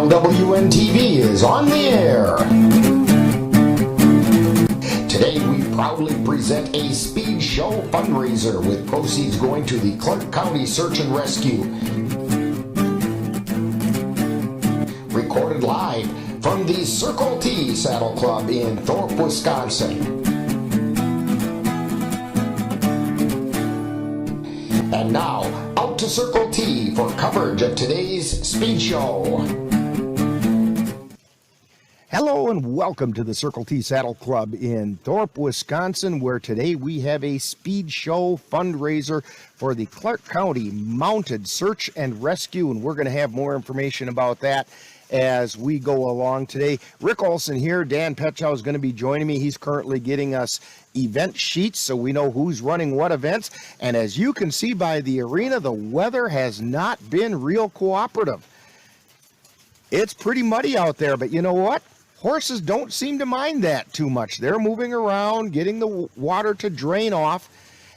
NLWN-TV is on the air. Today we proudly present a speed show fundraiser with proceeds going to the Clark County Search and Rescue. Recorded live from the Circle T Saddle Club in Thorp, Wisconsin. And now, out to Circle T for coverage of today's speed show. Hello and welcome to the Circle T Saddle Club in Thorp, Wisconsin, where today we have a speed show fundraiser for the Clark County Mounted Search and Rescue, and we're going to have more information about that as we go along today. Rick Olson here. Dan Petchow is going to be joining me. He's currently getting us event sheets so we know who's running what events. And as you can see by the arena, the weather has not been real cooperative. It's pretty muddy out there, but you know what? Horses don't seem to mind that too much. They're moving around, getting the water to drain off,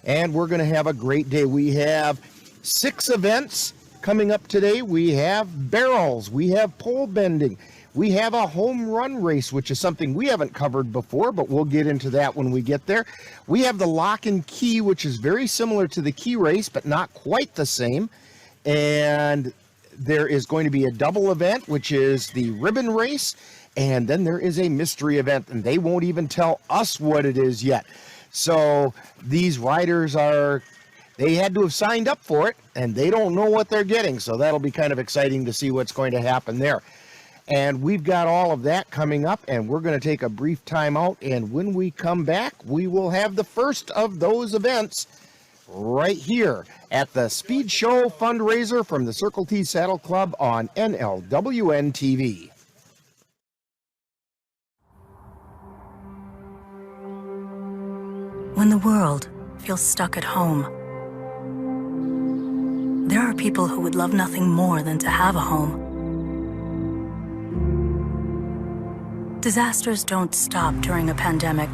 and we're going to have a great day. We have 6 events coming up today. We have barrels, we have pole bending, we have a home run race, which is something we haven't covered before, but we'll get into that when we get there. We have the lock and key, which is very similar to the key race, but not quite the same. And there is going to be a double event, which is the ribbon race. And then there is a mystery event, and they won't even tell us what it is yet. So these riders they had to have signed up for it, and they don't know what they're getting. So that'll be kind of exciting to see what's going to happen there. And we've got all of that coming up, and we're going to take a brief time out. And when we come back, we will have the first of those events right here at the Speed Show fundraiser from the Circle T Saddle Club on NLWN-TV. When the world feels stuck at home, there are people who would love nothing more than to have a home. Disasters don't stop during a pandemic.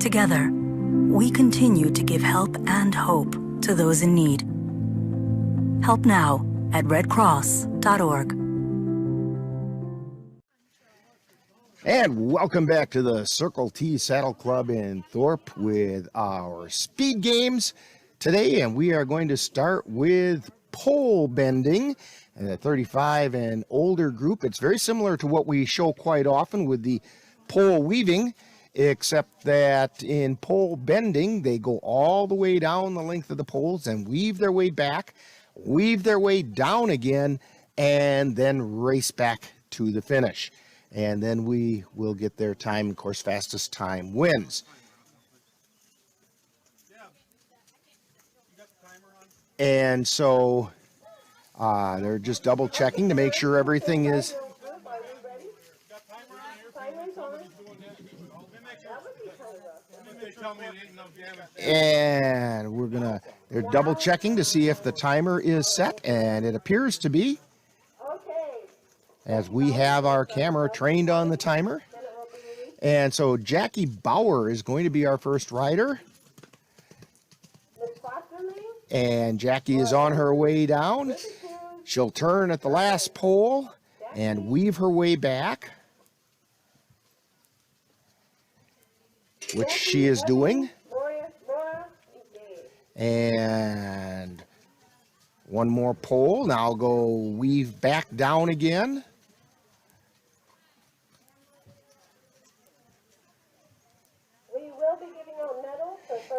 Together, we continue to give help and hope to those in need. Help now at redcross.org. And welcome back to the Circle T Saddle Club in Thorp with our speed games today. And we are going to start with pole bending and the 35 and older group. It's very similar to what we show quite often with the pole weaving, except that in pole bending, they go all the way down the length of the poles and weave their way back, weave their way down again, and then race back to the finish. And then we will get their time. Of course, fastest time wins. And so they're just double checking to make sure everything is. And they're double checking to see if the timer is set, and it appears to be, as we have our camera trained on the timer. And so Jackie Bauer is going to be our first rider. And Jackie is on her way down. She'll turn at the last pole and weave her way back, which she is doing. And one more pole. Now go weave back down again.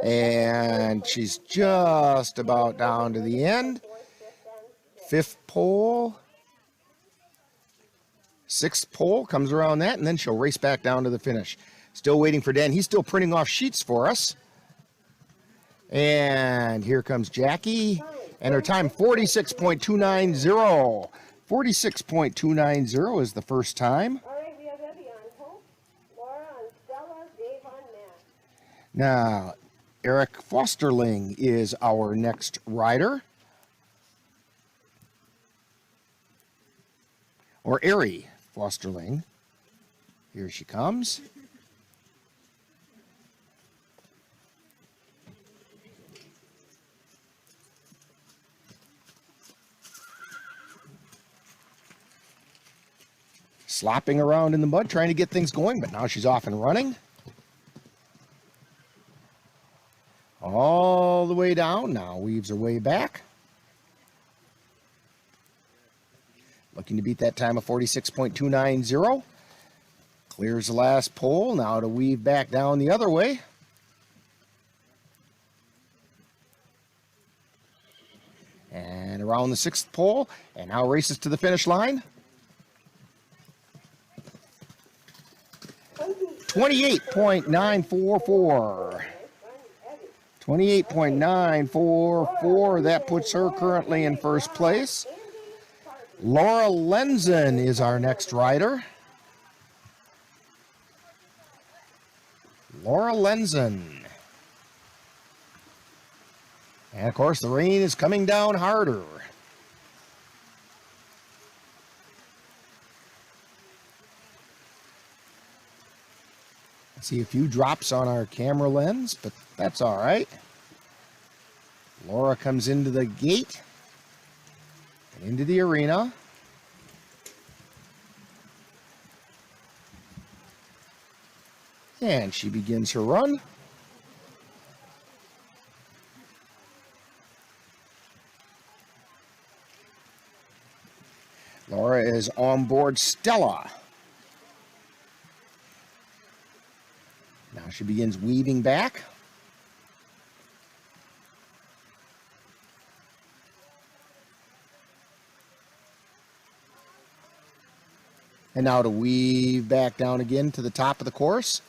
And she's just about down to the end. 5th pole. 6th pole comes around that, and then she'll race back down to the finish. Still waiting for Dan. He's still printing off sheets for us. And here comes Jackie. And her time, 46.290. 46.290 is the first time. All right, we have Evie on Hope, Laura on Stella, Dave on Matt. Now, Eric Fosterling is our next rider. Or Ari Fosterling. Here she comes. slopping around in the mud trying to get things going, but now she's off and running. All the way down, now weaves her way back. Looking to beat that time of 46.290. Clears the last pole, now to weave back down the other way. And around the 6th pole, and now races to the finish line. 28.944. 28.944. That puts her currently in first place. Laura Lenzen is our next rider. Laura Lenzen. And of course, the rain is coming down harder. I see a few drops on our camera lens, but that's all right. Laura comes into the gate and into the arena. And she begins her run. Laura is on board Stella. Now she begins weaving back. And now to weave back down again to the top of the course.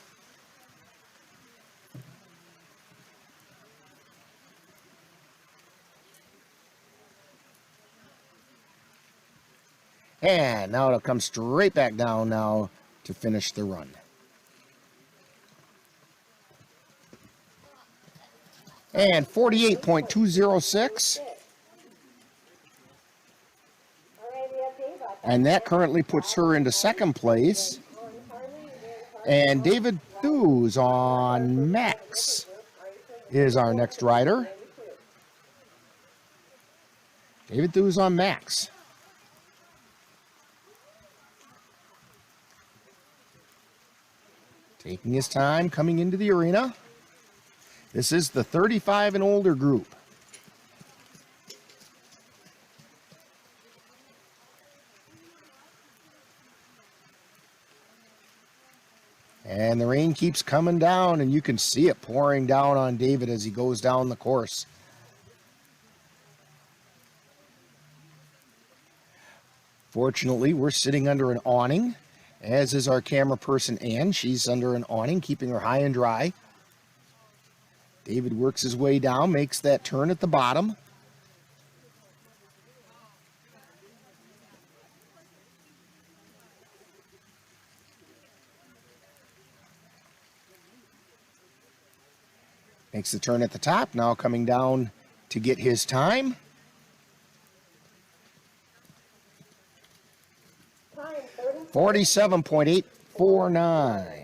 And now it'll come straight back down now to finish the run. And 48.206. And that currently puts her into second place. And David Thews on Max is our next rider. David Thews on Max. Taking his time coming into the arena. This is the 35 and older group. And the rain keeps coming down, and you can see it pouring down on David as he goes down the course. Fortunately, we're sitting under an awning, as is our camera person, Ann. She's under an awning, keeping her high and dry. David works his way down, makes that turn at the bottom. Makes the turn at the top, now coming down to get his time. 47.849.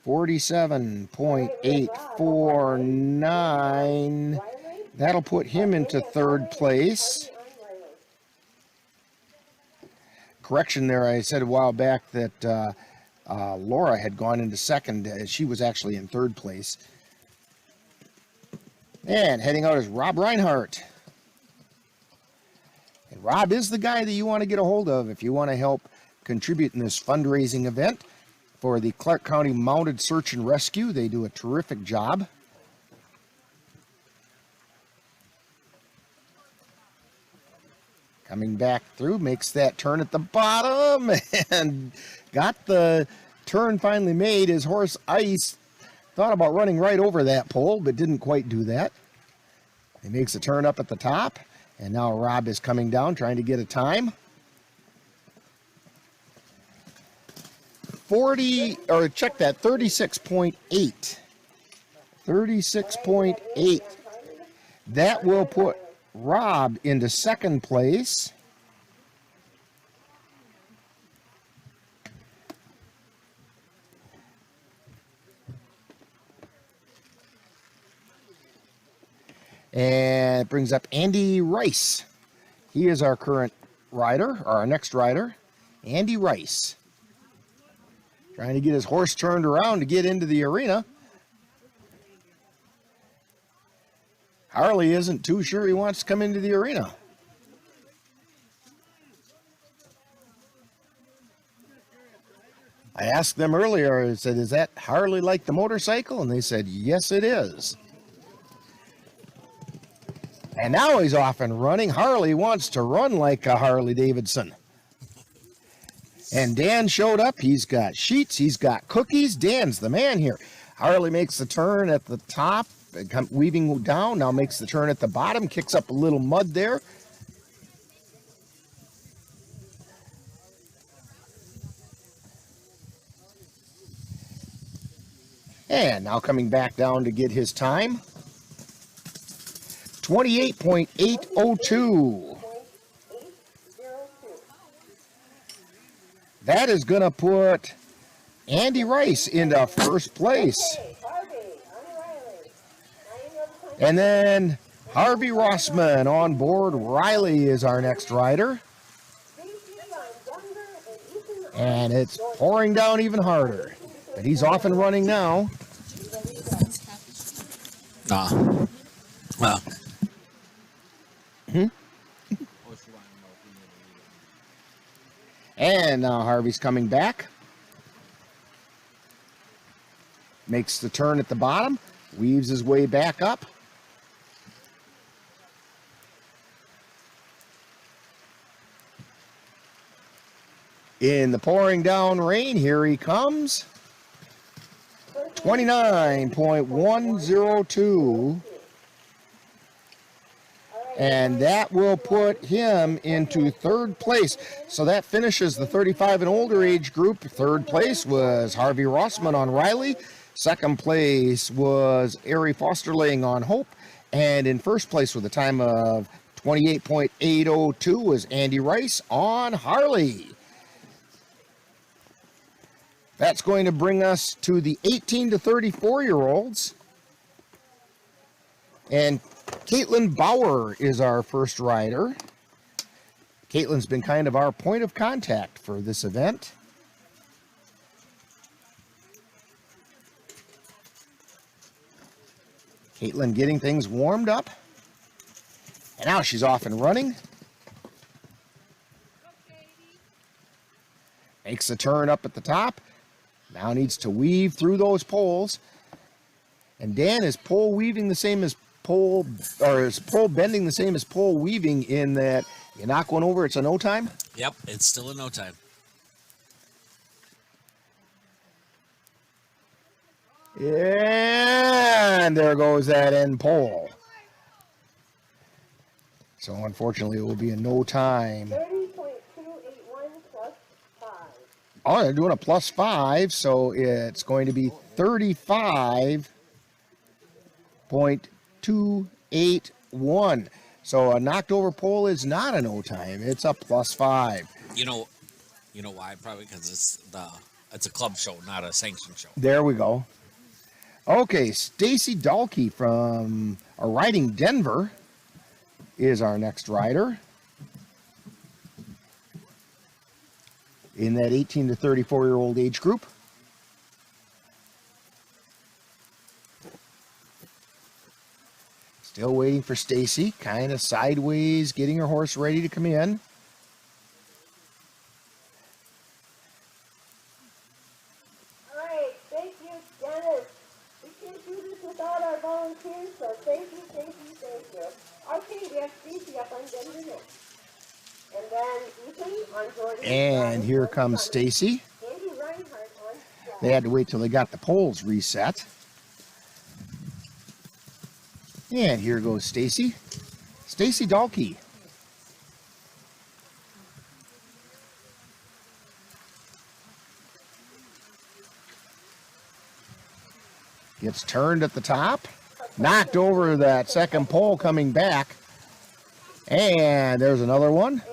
47.849. That'll put him into third place. Correction there, I said a while back that Laura had gone into second. She was actually in third place. And heading out is Rob Reinhardt. And Rob is the guy that you want to get a hold of if you want to help contribute in this fundraising event for the Clark County Mounted Search and Rescue. They do a terrific job. Coming back through, makes that turn at the bottom and got the turn finally made. His horse Ice thought about running right over that pole, but didn't quite do that. He makes a turn up at the top, and now Rob is coming down trying to get a time. 36.8. 36.8. That will put Rob into second place. And it brings up Andy Rice. He is our current rider, or our next rider, Andy Rice. Trying to get his horse turned around to get into the arena. Harley isn't too sure he wants to come into the arena. I asked them earlier, I said, is that Harley like the motorcycle? And they said, yes, it is. And now he's off and running. Harley wants to run like a Harley Davidson. And Dan showed up. He's got sheets. He's got cookies. Dan's the man here. Harley makes the turn at the top, weaving down. Now makes the turn at the bottom, kicks up a little mud there. And now coming back down to get his time. 28.802. That is going to put Andy Rice into first place. And then Harvey Rossman on board. Riley is our next rider. And it's pouring down even harder. But he's off and running now. Well. And now Harvey's coming back. Makes the turn at the bottom. Weaves his way back up. In the pouring down rain, here he comes. 29.102. And that will put him into third place. So that finishes the 35 and older age group. Third place was Harvey Rossman on Riley. Second place was Ari Fosterling on Hope. And in first place with a time of 28.802 was Andy Rice on Harley. That's going to bring us to the 18 to 34-year-olds. And Caitlin Bauer is our first rider. Caitlin's been kind of our point of contact for this event. Caitlin getting things warmed up. And now she's off and running. Makes a turn up at the top. Now needs to weave through those poles. And Dan, is pole weaving the same as pole, or is pole bending the same as pole weaving in that you knock one over, it's a no time? Yep, it's still a no time. And there goes that end pole. So unfortunately it will be a no time. 30.281 plus 5. Oh, they're doing a plus 5, so it's going to be 35.281. So a knocked over pole is not a no time. It's a plus 5. You know why? Probably because it's a club show, not a sanctioned show. There we go. Okay, Stacy Dahlke from Riding Denver is our next rider. In that 18 to 34-year-old age group. Still waiting for Stacy, kind of sideways, getting her horse ready to come in. All right, thank you, Dennis. We can't do this without our volunteers, so thank you, thank you, thank you. Okay, we have Stacy up on Denver next. And then Ethan on Jordan. And here comes Stacy. Andy Reinhardt on Scott. They had to wait till they got the poles reset. And here goes Stacy. Stacy Dahlke. Gets turned at the top. Knocked over that second pole coming back. And there's another one.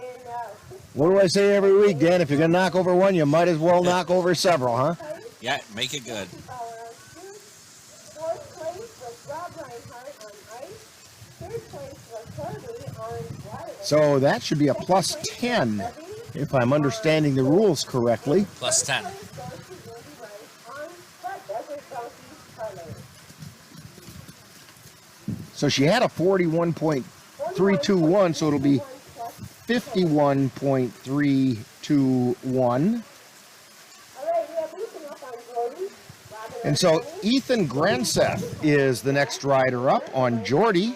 What do I say every week, Dan? If you're going to knock over one, you might as well knock over several, huh? Yeah, make it good. Fourth place was Rob Reinhardt on ice. Third place was Harvey on water. So that should be a plus 10, if I'm understanding the rules correctly. Plus 10. So she had a 41.321, so it'll be 51.321. And so Ethan Granseth is the next rider up on Jordy.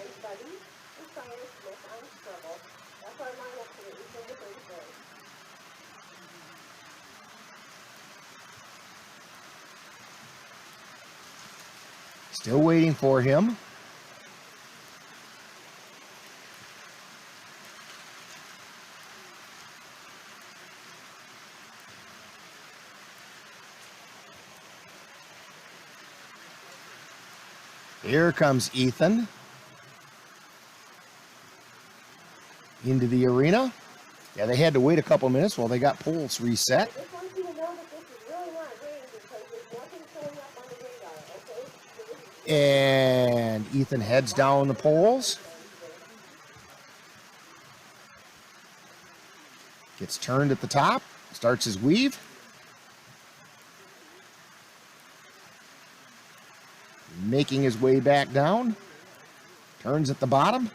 Still waiting for him. Here comes Ethan into the arena. Yeah, they had to wait a couple minutes while they got poles reset. I just want you to know that this is really not raining because there's nothing showing up on the radar, okay? And Ethan heads down the poles. Gets turned at the top, starts his weave. Making his way back down. Turns at the bottom.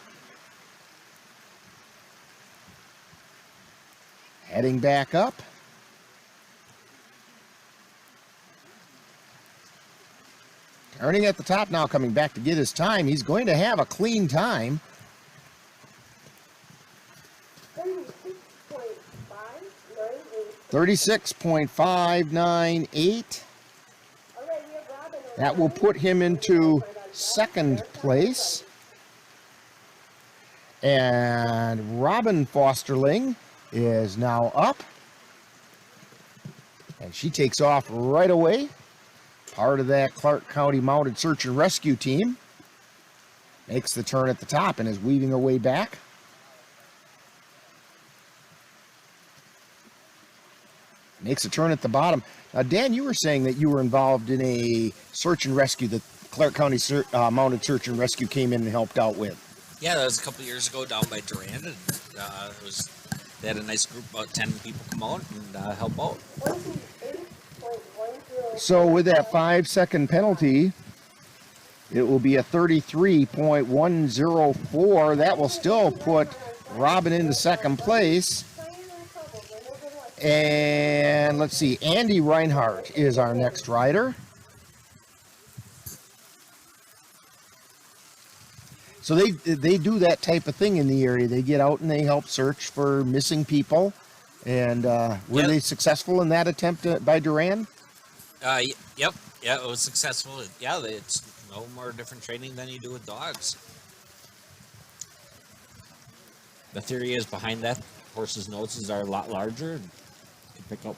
Heading back up. Turning at the top now, coming back to get his time. He's going to have a clean time. 36.598. That will put him into second place. And Robin Fosterling is now up. And she takes off right away. Part of that Clark County Mounted Search and Rescue team. Makes the turn at the top and is weaving her way back. Makes a turn at the bottom. Now, Dan, you were saying that you were involved in a search and rescue that Clark County Mounted Search and Rescue came in and helped out with. Yeah, that was a couple years ago down by Durand, and they had a nice group, about 10 people come out and help out. So with that 5-second penalty, it will be a 33.104. That will still put Robin into second place. And let's see, Andy Reinhardt is our next rider. So they do that type of thing in the area. They get out and they help search for missing people. And were they successful in that attempt by Durand? Yep. Yeah, it was successful. Yeah, it's no more different training than you do with dogs. The theory is behind that, horses' noses are a lot larger and can pick up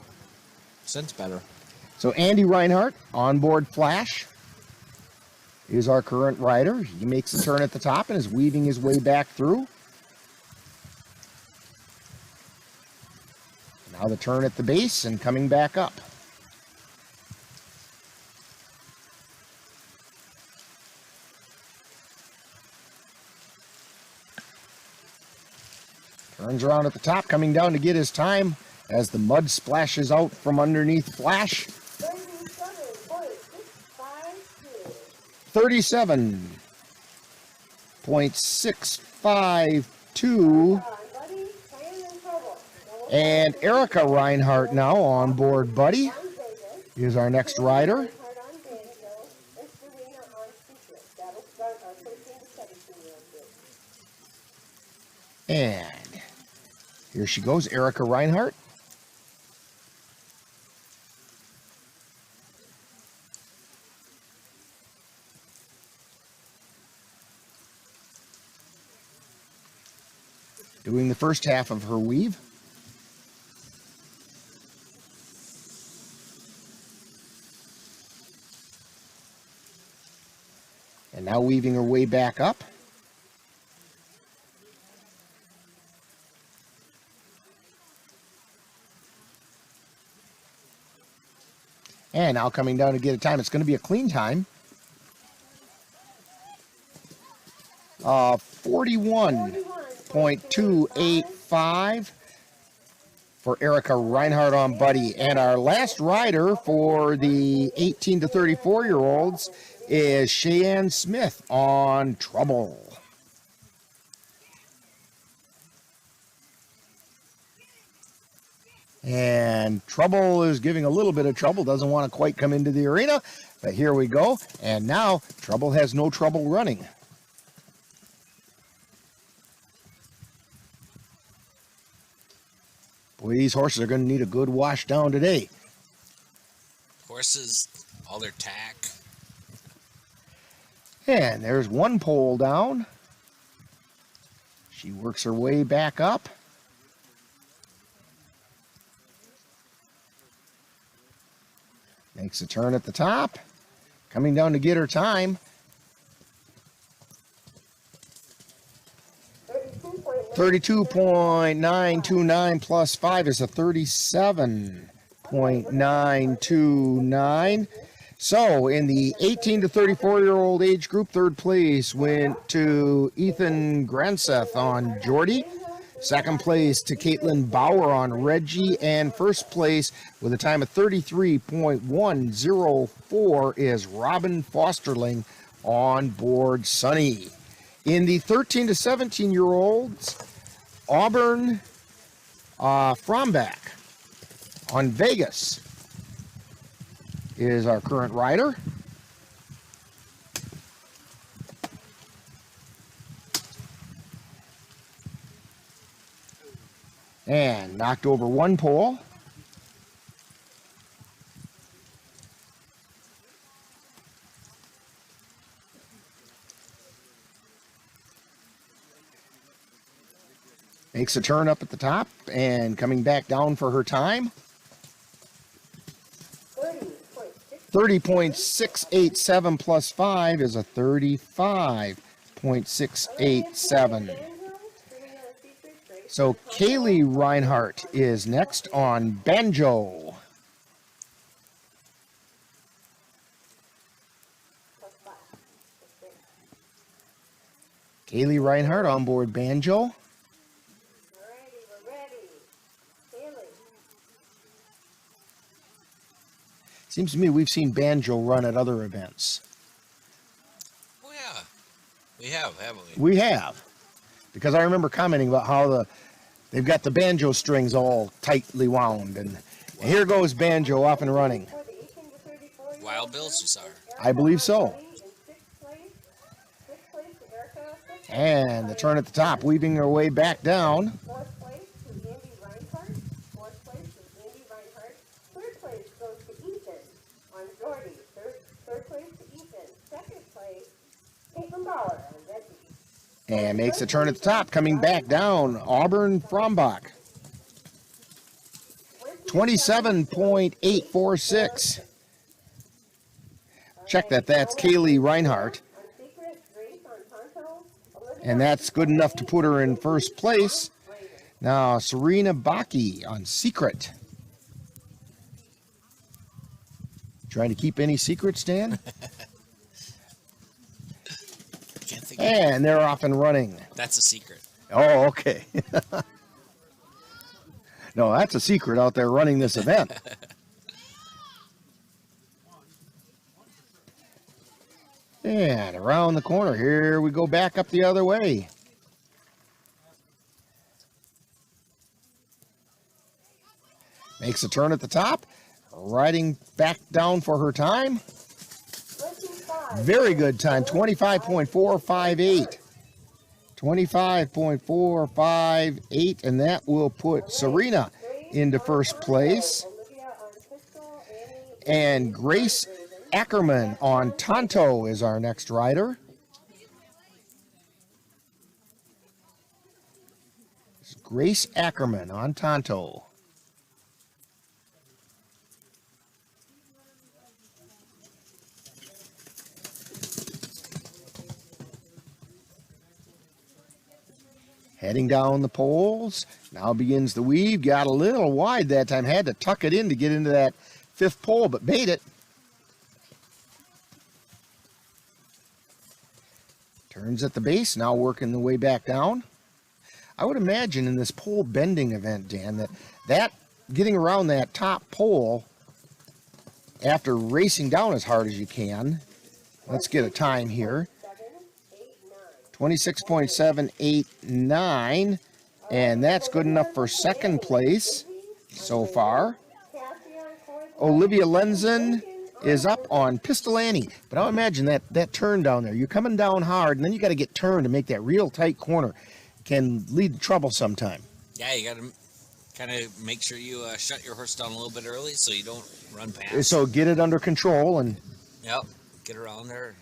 scents better. So Andy Reinhardt, onboard Flash, is our current rider. He makes a turn at the top and is weaving his way back through. Now the turn at the base and coming back up. Turns around at the top, coming down to get his time as the mud splashes out from underneath Flash. 37.652. And Erica Reinhardt now on board Buddy is our next rider. And here she goes, Erica Reinhardt. Doing the first half of her weave. And now weaving her way back up. And now coming down to get a time. It's going to be a clean time. 41.285. for Erica Reinhardt on Buddy. And our last rider for the 18 to 34-year-olds is Cheyenne Smith on Trouble. And Trouble is giving a little bit of trouble, doesn't want to quite come into the arena, but here we go. And now Trouble has no trouble running. Boy, these horses are going to need a good wash down today. Horses, all their tack. And there's one pole down. She works her way back up. Makes a turn at the top. Coming down to get her time. 32.929 plus 5 is a 37.929. So in the 18 to 34-year-old age group, third place went to Ethan Granseth on Jordy. Second place to Caitlin Bauer on Reggie. And first place with a time of 33.104 is Robin Fosterling on board Sunny. In the 13 to 17-year-olds, Auburn Frombach on Vegas is our current rider. And knocked over one pole. Makes a turn up at the top and coming back down for her time. 30.687 plus 5 is a 35.687. So Kaylee Reinhardt is next on Banjo. Kaylee Reinhardt on board Banjo. Seems to me we've seen Banjo run at other events. Oh yeah, we have, haven't we? We have, because I remember commenting about how they've got the banjo strings all tightly wound, and here goes Banjo off and running. Wild Bills, you saw her. I believe so. And the turn at the top, weaving her way back down. Fourth place to Andy Reinhardt. Fourth place to Andy Reinhardt. Third place goes to Ethan on Jordy. Third place to Ethan. Second place, Caitlin Bauer on Reggie. And makes a turn at the top, coming back down, Auburn Frombach. 27.846. Check that, that's Kaylee Reinhardt. And that's good enough to put her in first place. Now, Serena Baki on Secret. Trying to keep any secrets, Dan? Can't think And they're off and running. That's a secret. Oh, okay. No, that's a secret out there running this event. And around the corner, here we go back up the other way. Makes a turn at the top, riding back down for her time. Very good time, 25.458. 25.458, and that will put Serena into first place. And Grace Ackerman on Tonto is our next rider. Grace Ackerman on Tonto. Heading down the poles. Now begins the weave. Got a little wide that time. Had to tuck it in to get into that fifth pole, but made it. Turns at the base. Now working the way back down. I would imagine in this pole bending event, Dan, that getting around that top pole after racing down as hard as you can. Let's get a time here. 26.789, and that's good enough for second place so far. Olivia Lenzen is up on Pistol Annie, but I imagine that turn down there, you're coming down hard, and then you got to get turned to make that real tight corner. Can lead to trouble sometime. Yeah, you got to kind of make sure you shut your horse down a little bit early so you don't run past. So get it under control and. Yep, get around there.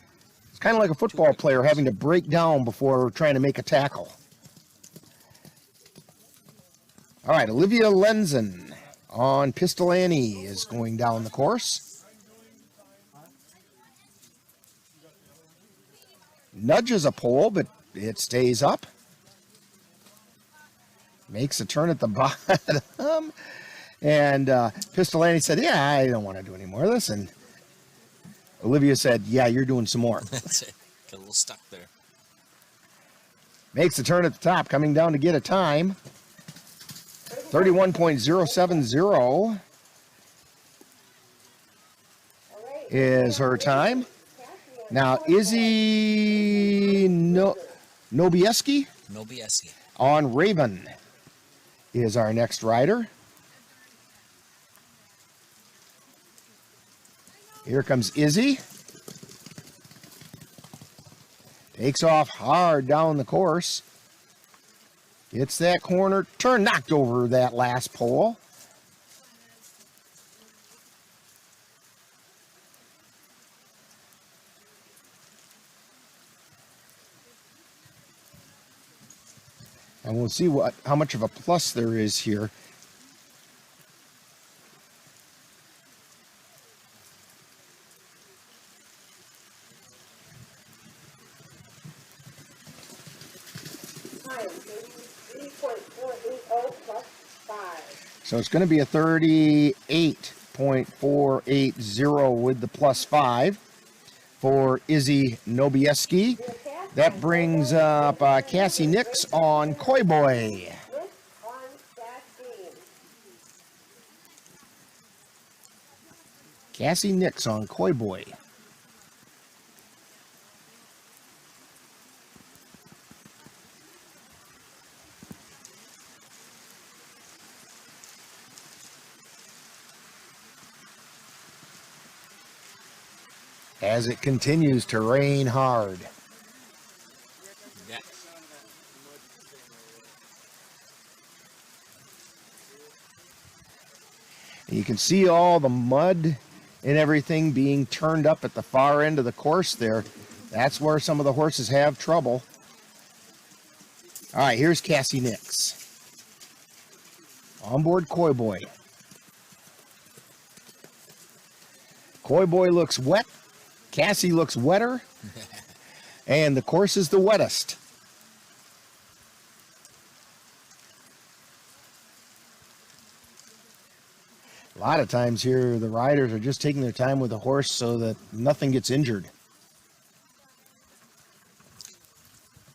It's kind of like a football player having to break down before trying to make a tackle. All right, Olivia Lenzen on Pistol Annie is going down the course. Nudges a pole, but it stays up. Makes a turn at the bottom. And Pistol Annie said, yeah, I don't want to do any more of this. And Olivia said, yeah, you're doing some more. That's it. Got a little stuck there. Makes the turn at the top, coming down to get a time. 31.070 is her time. Now, Izzy Nobieski on Raven is our next rider. Here comes Izzy. Takes off hard down the course. Gets that corner turn, knocked over that last pole. And we'll see how much of a plus there is here. So it's going to be a 38.480 with the plus 5 for Izzy Nobieski. That brings up Cassie Nix on Koi Boy. Cassie Nix on Koi Boy. As it continues to rain hard. Yeah. And you can see all the mud and everything being turned up at the far end of the course there. That's where some of the horses have trouble. All right, here's Cassie Nix. On board Koi Boy. Koi Boy looks wet. Cassie looks wetter. And the course is the wettest. A lot of times here, the riders are just taking their time with the horse so that nothing gets injured.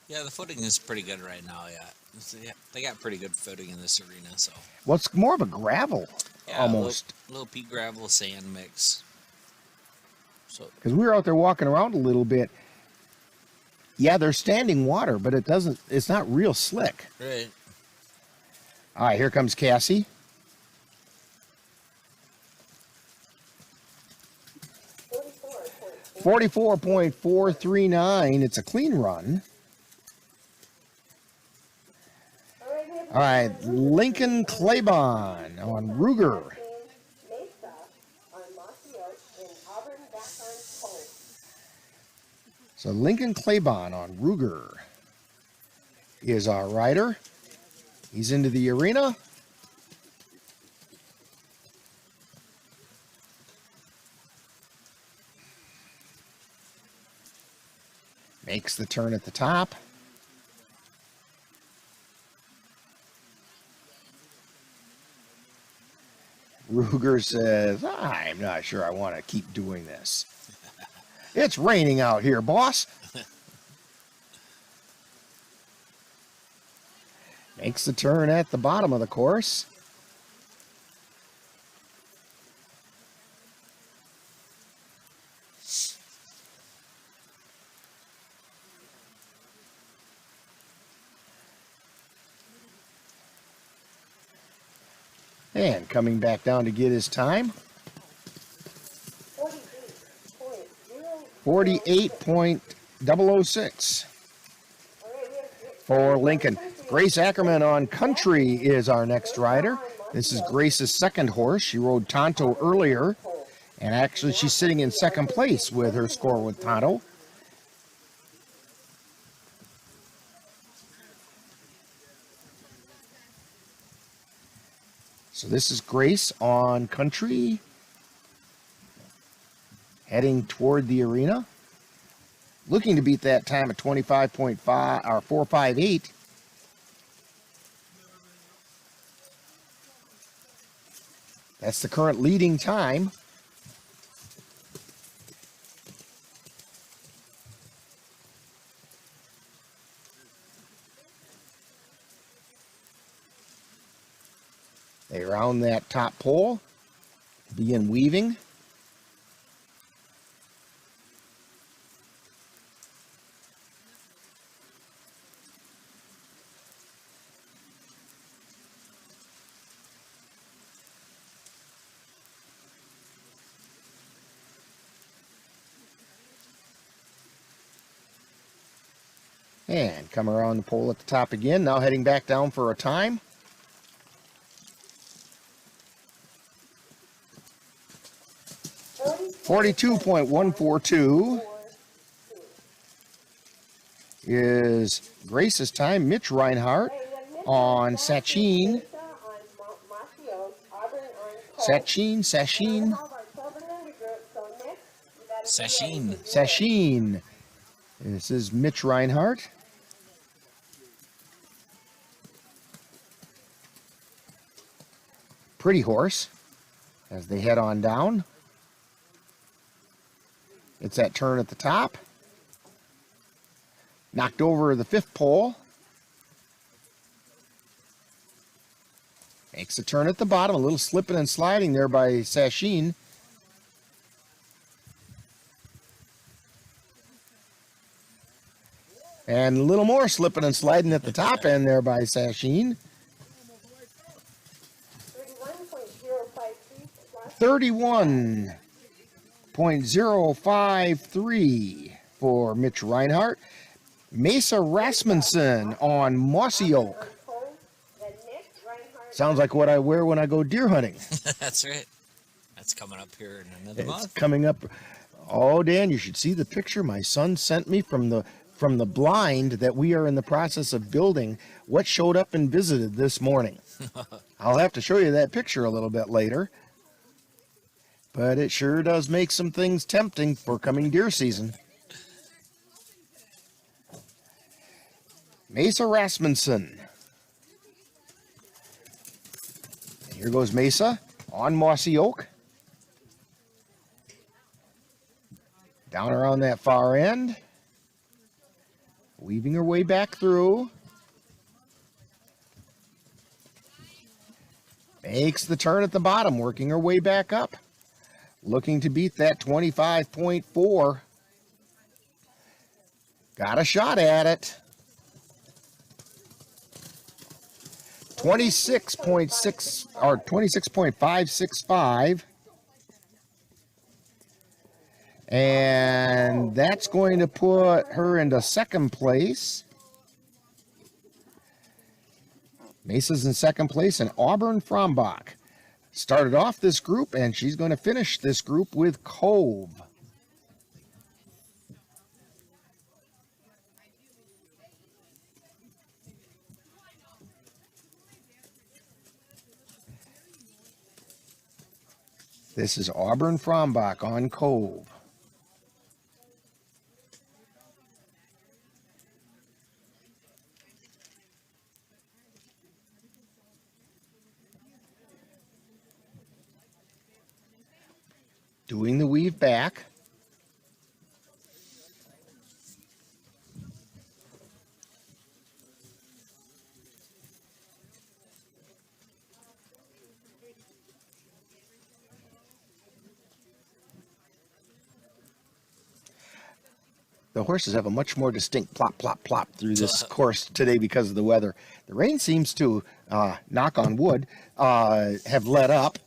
Yeah, the footing is pretty good right now, yeah. They got pretty good footing in this arena, so. Well, it's more of a gravel, almost. Little pea gravel sand mix. So. Because we were out there walking around a little bit. Yeah, there's standing water, but it's not real slick. Right. All right, here comes Cassie. 44.439. It's a clean run. All right, Lincoln Claybon on Ruger. So Lincoln Claybon on Ruger is our rider. He's into the arena. Makes the turn at the top. Ruger says, I'm not sure I want to keep doing this. It's raining out here, boss. Makes the turn at the bottom of the course. And coming back down to get his time. 48.006 for Lincoln. Grace Ackerman on Country is our next rider. This is Grace's second horse. She rode Tonto earlier, and actually she's sitting in second place with her score with Tonto. So this is Grace on Country, heading toward the arena, looking to beat that time at 25.5 or 458. That's the current leading time. They round that top pole, begin weaving. And come around the pole at the top again, now heading back down for a time. .142 is Grace's time. Mitch Reinhardt on Sachin. Sachin. This is Mitch Reinhardt. Pretty horse as they head on down. It's that turn at the top. Knocked over the fifth pole. Makes a turn at the bottom. A little slipping and sliding there by Sachin. And a little more slipping and sliding at the top end there by Sachin. 31.053 for Mitch Reinhardt. Mesa Rasmussen on Mossy Oak. Sounds like what I wear when I go deer hunting. That's right. That's coming up here in another month. It's coming up. Oh, Dan, you should see the picture my son sent me from the blind that we are in the process of building. What showed up and visited this morning. I'll have to show you that picture a little bit later. But it sure does make some things tempting for coming deer season. Mesa Rasmussen. And here goes Mesa on Mossy Oak. Down around that far end. Weaving her way back through. Makes the turn at the bottom, working her way back up. Looking to beat that 25.4. Got a shot at it. 26.6 or 26.565. And that's going to put her into second place. Mesa's in second place, and Auburn Frombach started off this group, and she's going to finish this group with Cove. This is Auburn Frombach on Cove. Doing the weave back. The horses have a much more distinct plop, plop, plop through this course today because of the weather. The rain seems to, knock on wood, have let up.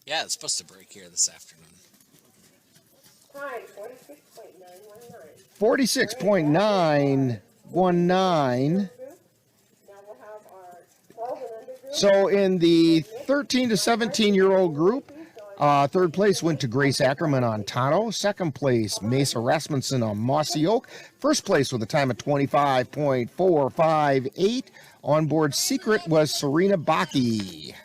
Yeah, it's supposed to break here this afternoon. Time 46.919. 46.919. Now we'll have our 12 and under group. So in the 13 to 17-year-old group, third place went to Grace Ackerman on Tonto. Second place, Mesa Rasmussen on Mossy Oak. First place with a time of 25.458. Onboard secret was Serena Baki.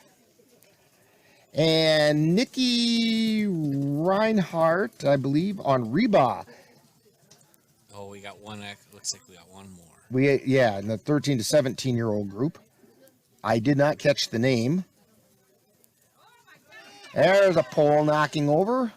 And Nikki Reinhardt, I believe, on Reba. Oh, we got one. Looks like we got one more. Yeah, in the 13 to 17-year-old group. I did not catch the name. There's a pole knocking over.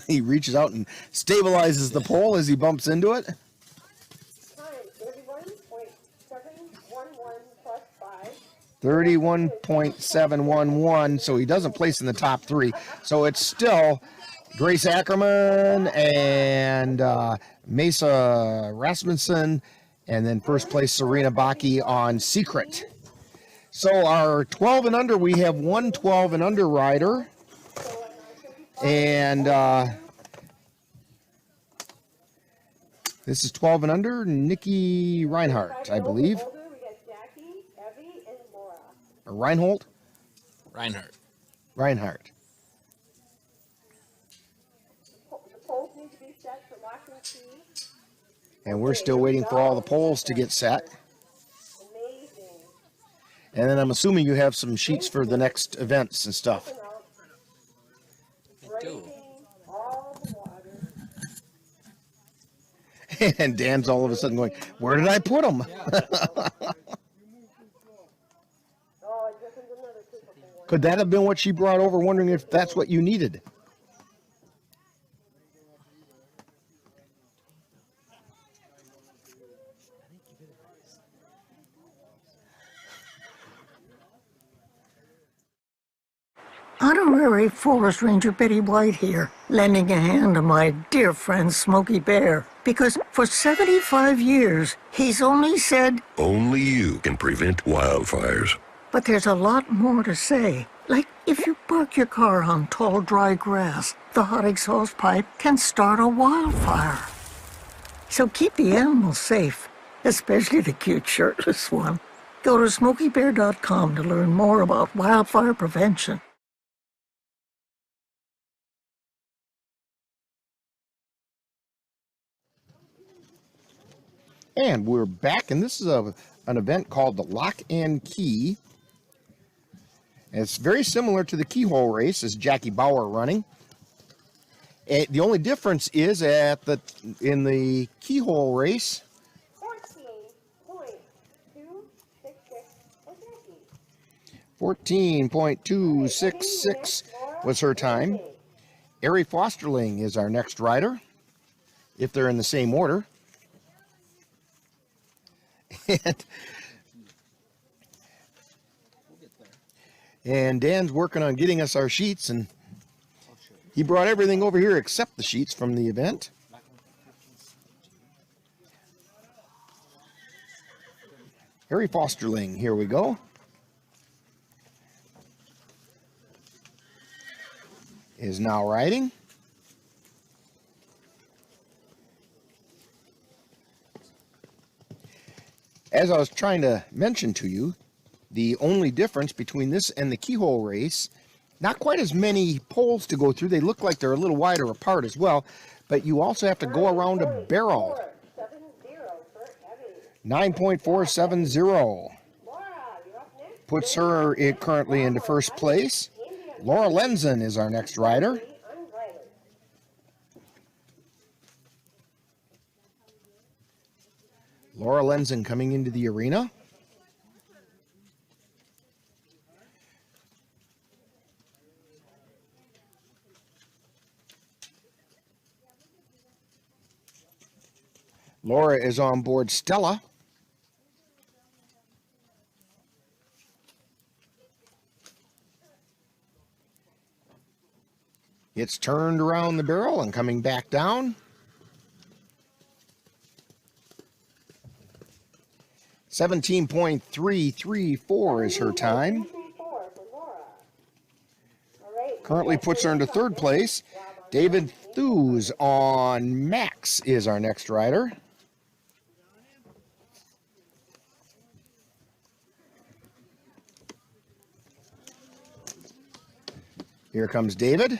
He reaches out and stabilizes the pole as he bumps into it. Time 31.711 plus 5. 31.711, so he doesn't place in the top three. So it's still Grace Ackerman and Mesa Rasmussen, and then first place Serena Baki on Secret. So our 12 and under, we have one 12 and under rider. And this is 12 and under, Nikki Reinhardt, I believe. Older, we got Jackie, Evie, and Laura. Reinhold? Reinhardt. The poles need to be set for lock and key. And we're still waiting for all the poles to get set. Amazing. And then I'm assuming you have some sheets for the next events and stuff. I do. All the water. And Dan's all of a sudden going, where did I put them? Oh, it just is another typical one. Could that have been what she brought over, wondering if that's what you needed? Honorary Forest Ranger Betty White here, lending a hand to my dear friend Smokey Bear, because for 75 years, he's only said, Only you can prevent wildfires. but there's a lot more to say. Like, if you park your car on tall, dry grass, the hot exhaust pipe can start a wildfire. So keep the animals safe, especially the cute shirtless one. Go to SmokeyBear.com to learn more about wildfire prevention. And we're back, and this is an event called the Lock and Key. It's very similar to the keyhole race, as Jackie Bauer running. The only difference is in the keyhole race, 14.266 was her time. Ari Fosterling is our next rider, if they're in the same order. And Dan's working on getting us our sheets, and he brought everything over here except the sheets from the event. Harry Fosterling, here we go. Is now riding. As I was trying to mention to you, the only difference between this and the keyhole race, not quite as many poles to go through. They look like they're a little wider apart as well, but you also have to go around a barrel. 9.470 puts her currently into first place. Laura Lenzen is our next rider. Laura Lenzen coming into the arena. Laura is on board Stella. It's turned around the barrel and coming back down. 17.334 is her time. Currently puts her into third place. David Thews on Max is our next rider. Here comes David.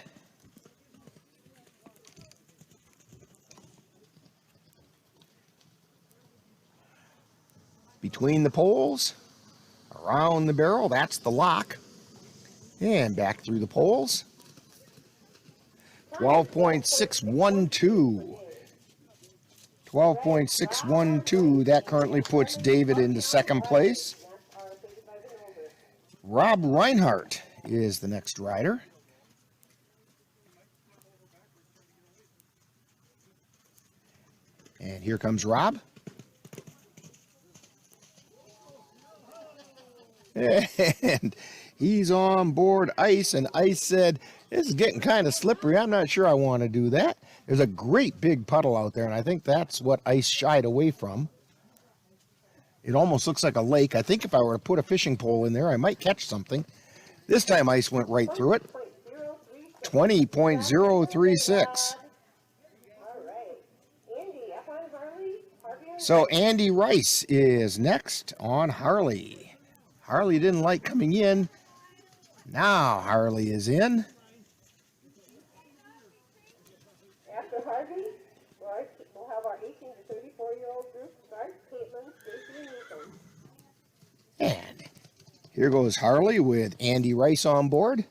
Between the poles, around the barrel, that's the lock. And back through the poles. 12.612. 12.612. That currently puts David into second place. Rob Reinhardt is the next rider. And here comes Rob. And he's on board Ice, and Ice said, this is getting kind of slippery. I'm not sure I want to do that. There's a great big puddle out there, and I think that's what Ice shied away from. It almost looks like a lake. I think if I were to put a fishing pole in there, I might catch something. This time Ice went right through it. 20.036. So Andy Rice is next on Harley. Harley didn't like coming in. Now Harley is in. After Harvey, we'll have our 18 to 34-year-old group start. Caitlin, Stacy, and Ethan. And here goes Harley with Andy Rice on board.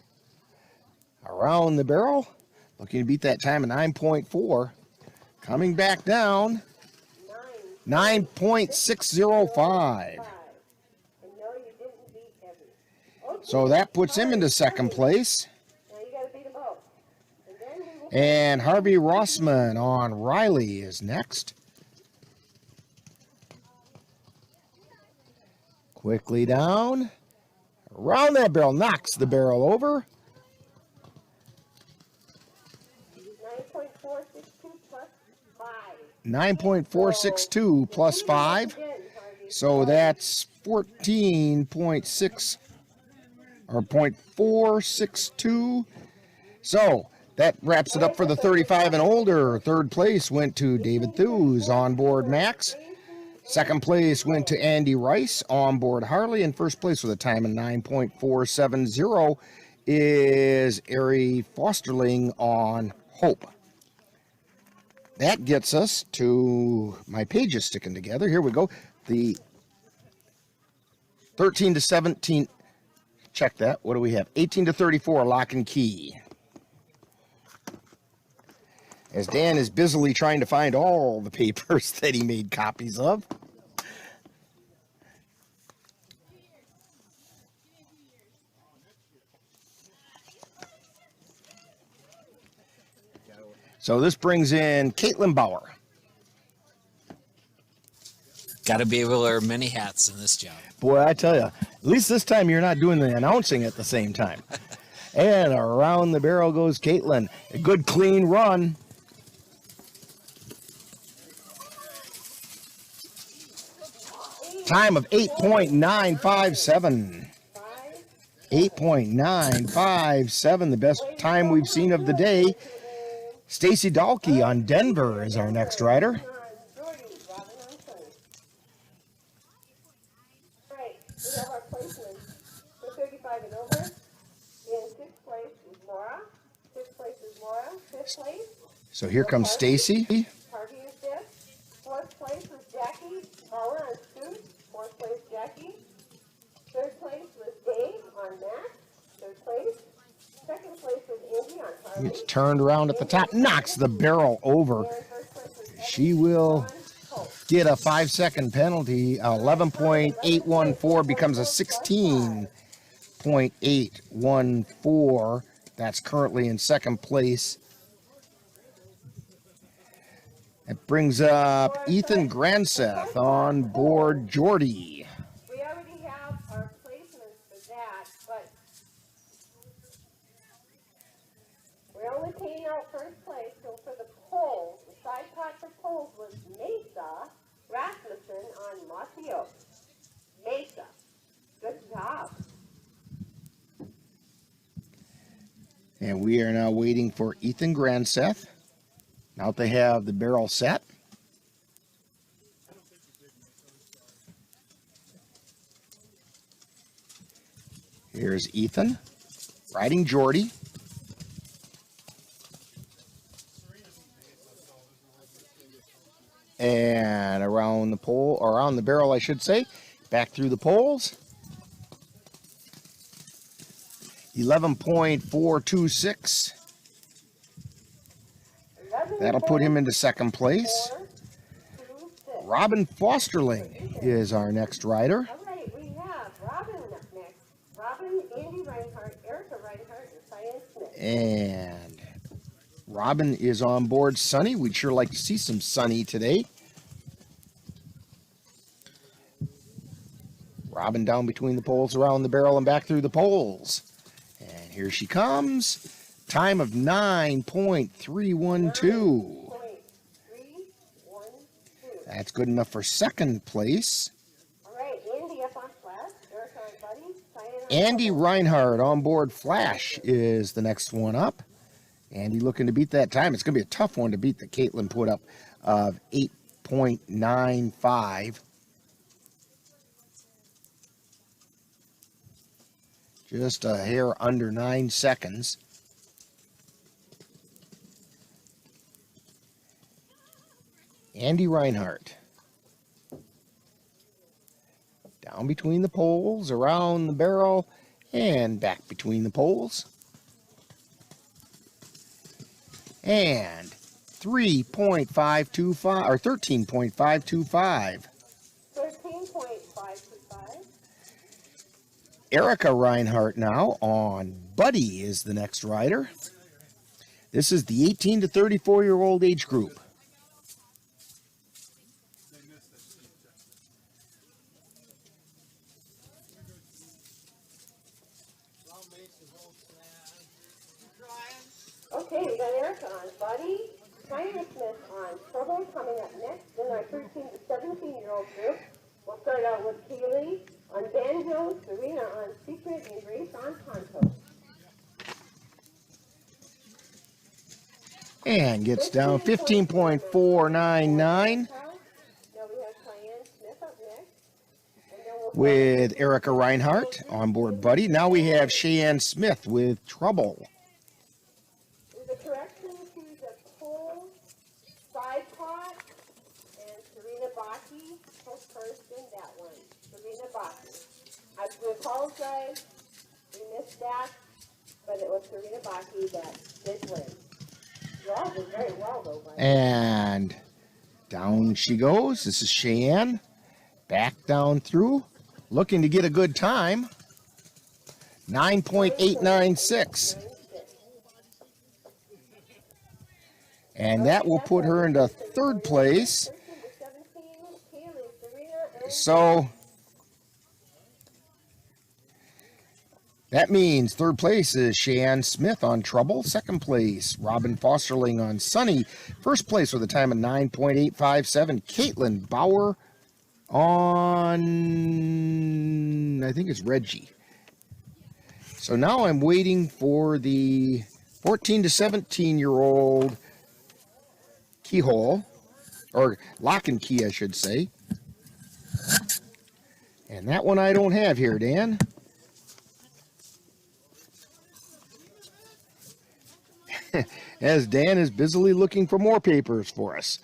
Around the barrel. Looking to beat that time of 9.4. Coming back down. 9.605. So that puts him into second place. And Harvey Rossman on Riley is next. Quickly down. Around that barrel. Knocks the barrel over. 9.462 plus 5. So that's 14.6 or 0.462. So that wraps it up for the 35 and older. Third place went to David Thews on board Max. Second place went to Andy Rice on board Harley. And first place with a time of 9.470 is Ari Fosterling on Hope. That gets us to my pages sticking together. Here we go. The 13 to 17. Check that. What do we have? 18 to 34, lock and key. As Dan is busily trying to find all the papers that he made copies of. So this brings in Caitlin Bauer. Got to be able to wear many hats in this job. Boy, I tell you, at least this time you're not doing the announcing at the same time. And around the barrel goes Caitlin. A good clean run. Time of 8.957. 8.957, the best time we've seen of the day. Stacy Dahlke on Denver is our next rider. We have our placements for 35 and over. In sixth place is Laura. Fifth place is Laura. Fifth place. So here comes Stacy. Harvey is fifth. Fourth place was Jackie Bauer on Scoot. Fourth place Jackie. Third place was Dave on Max. Third place. Second place was Andy on Harvey. It's turned around at the top, knocks the barrel over. She will get a 5-second penalty. 11.814 becomes a 16.814. That's currently in second place. That brings up Ethan Granseth on board Geordie. We already have our placements for that, but we're only paying out first place. So for the polls, the side pot for polls was Mesa Rasmussen on Mateo. Mesa. Good job. And we are now waiting for Ethan Granseth. Now they have the barrel set. Here's Ethan riding Geordie. And around the pole, or around the barrel, I should say. Back through the poles. 11.426. That'll put him into second place. Robin Fosterling is our next rider. All right, we have Robin up next. Robin, Andy Reinhardt, Erica Reinhardt, and Cyan Smith. And Robin is on board Sunny. We'd sure like to see some Sunny today. Robin down between the poles, around the barrel, and back through the poles. And here she comes. Time of 9.312. That's good enough for second place. All right, Andy up on Flash, Erica on Buddy, Cyan on Andy Reinhardt on board Flash is the next one up. Andy looking to beat that time. It's going to be a tough one to beat that Caitlin put up of 8.95. Just a hair under 9 seconds. Andy Reinhardt. Down between the poles, around the barrel, and back between the poles. And 3.525 or 13.525. 13.525. Erica Reinhardt now on Buddy is the next rider. This is the 18 to 34-year-old age group. Okay, we got Erica on Buddy, Cyan Smith on Trouble coming up next in our 13 to 17-year-old group. We'll start out with Kaylee on Banjo, Serena on Secret, and Grace on Ponto. And gets down 15.499 Now we have Cyan Smith up next. And then we'll with Erica Reinhardt on board Buddy. Now we have Cheyenne Smith with Trouble. the correction to the pole side pot, and Serena Baki was first in that one. Serena Baki. I do apologize. We missed that, but it was Serena Baki that did win. You all did very well, though, buddy. And down she goes. This is Cheyenne. Back down through. Looking to get a good time. 9.896. And that will put her into third place. So that means third place is Cheyenne Smith on Trouble. Second place, Robin Fosterling on Sunny. First place with a time of 9.857. Caitlin Bauer on, I think it's Reggie. So now I'm waiting for the 14 to 17-year-old keyhole, or lock and key, I should say. And that one I don't have here, Dan. As Dan is busily looking for more papers for us.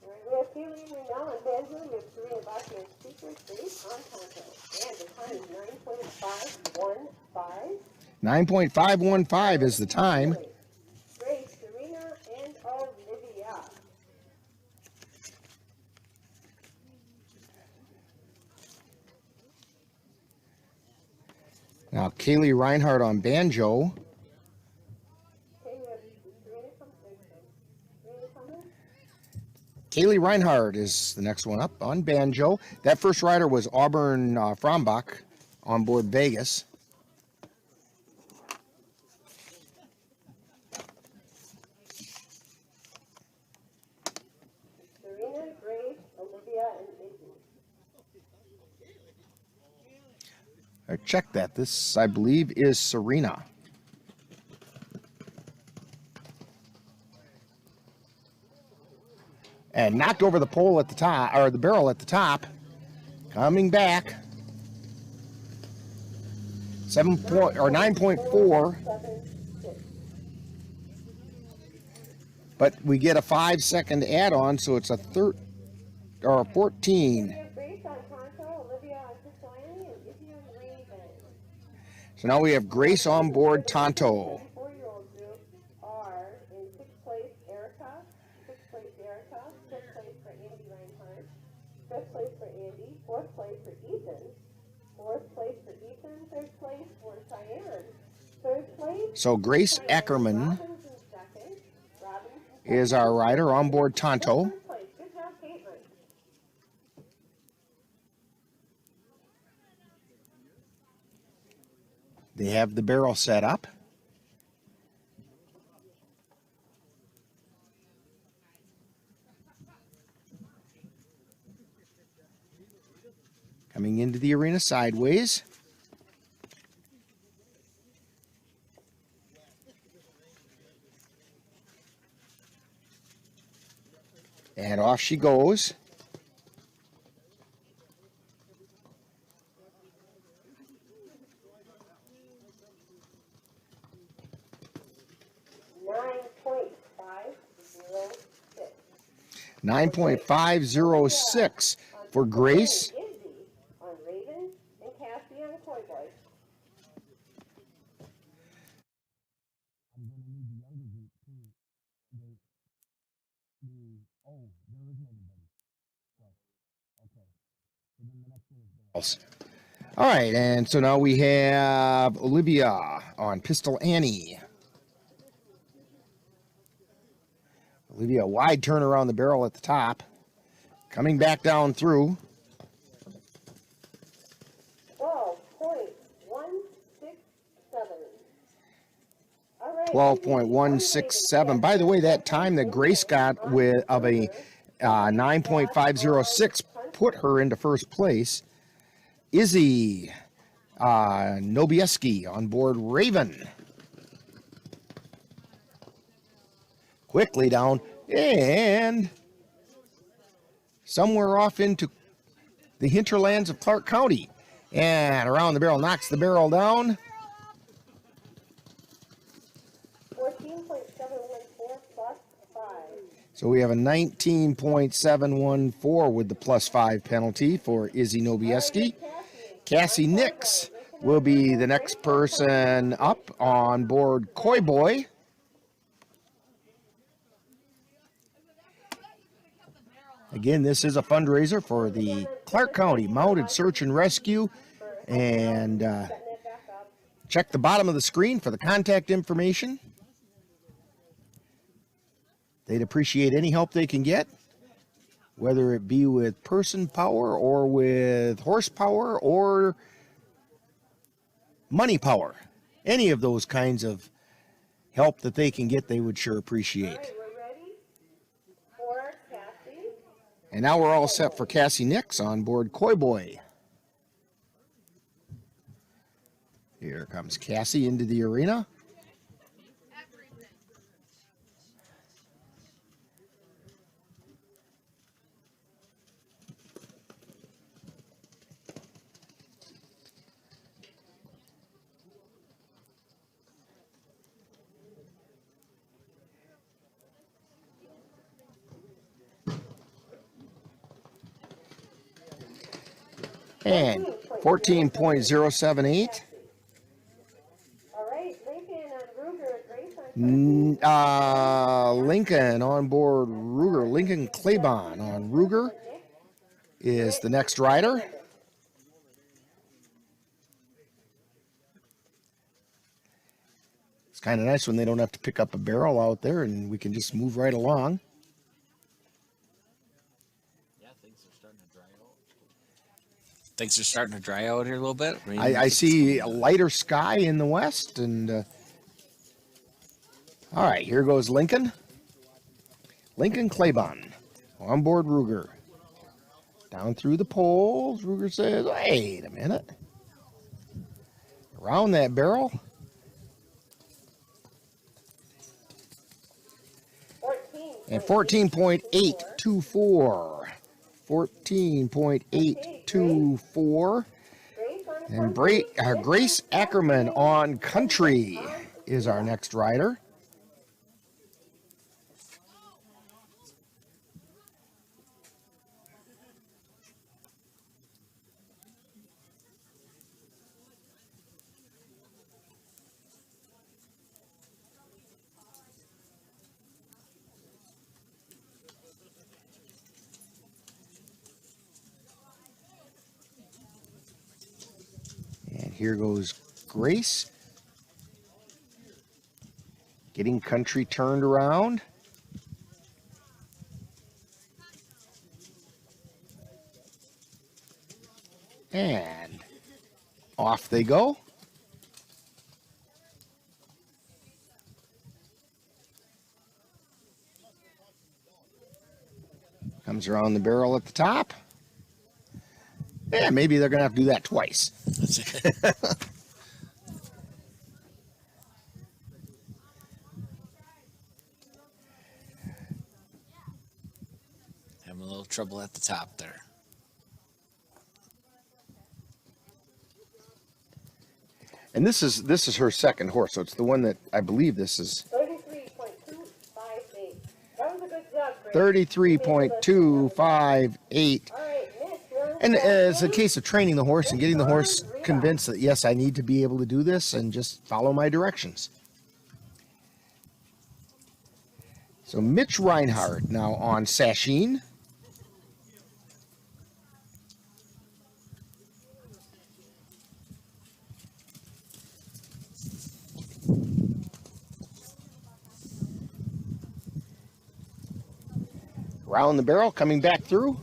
We have Keely, Renell, and Benjamin. We have Serena Baki and Secret, Grace on Ponto. And the time is 9.515. 9.515 is the time. Grace, Serena, and Olivia. Now, Kaylee Reinhardt on banjo. Okay, we have Serena coming. Kaylee Reinhardt is the next one up on banjo. That first rider was Auburn Frombach on board Vegas. Serena, Grace, Olivia, and Izzy. Check that. This, I believe, is Serena. And knocked over the pole at the top, or the barrel at the top. Coming back. 9.4. 7-6. But we get a 5-second add-on, so it's a 14. We have Grace on Tonto, Olivia on Siciliani, and Izzy on Raven. So now we have Grace on board Tonto. 4-year-old group are in 6th place Erica, 6th place Erica, 5th place for Andy Reinhardt, 5th place for Andy, 4th place for Ethan, 4th place for Ethan, 3rd place for Cheyenne, 3rd place. So Grace Cheyenne, Ackerman Robbins in 2nd, Robbins in is our rider on board Tonto. 3rd place. Good job, Caitlin. They have the barrel set up. Coming into the arena sideways. And off she goes. $9.506 for Grace. Izzy on Raven and Cassie on Koi Boy. All right, and so now we have Olivia on Pistol Annie. Olivia, wide turn around the barrel at the top. Coming back down through. 12.167. By the way, that time that Grace got of a 9.506 put her into first place. Izzy Nobieski on board Raven. Quickly down and somewhere off into the hinterlands of Clark County. And around the barrel, knocks the barrel down. 14.714 plus 5. So we have a 19.714 with the plus 5 penalty for Izzy Nobieski. Cassie Nix will be the next person up on board Koi Boy. Again, this is a fundraiser for the Clark County Mounted Search and Rescue. And check the bottom of the screen for the contact information. They'd appreciate any help they can get, whether it be with person power or with horsepower or money power. Any of those kinds of help that they can get, they would sure appreciate. We're ready for Cassie. And now we're all set for Cassie Nix on board Koi Boy. Here comes Cassie into the arena. And 14.078. All right, Lincoln on Ruger, Grace on Lincoln on board Ruger. Lincoln Claybon on Ruger is the next rider. kind of nice when they don't have to pick up a barrel out there and we can just move right along. Yeah, things are starting to dry out. Things are starting to dry out here a little bit. I see a lighter sky in the west, and all right, here goes Lincoln. Lincoln Claybon on board Ruger. Down through the poles, Ruger says, wait a minute. Around that barrel. 14. And 14.824. 14.824. And Grace Ackerman on Country is our next rider. Here goes Grace, getting Country turned around. And off they go. Comes around the barrel at the top. Yeah, maybe they're going to have to do that twice. Having a little trouble at the top there. And this is her second horse, so it's the one that I believe this is. 33.258. That was a good job, Grace. 33.258. All right, Mitch, you're And as a case of training the horse and getting the horse convinced that, yes, I need to be able to do this and just follow my directions. So Mitch Reinhardt now on Sasheen. Round the barrel, coming back through.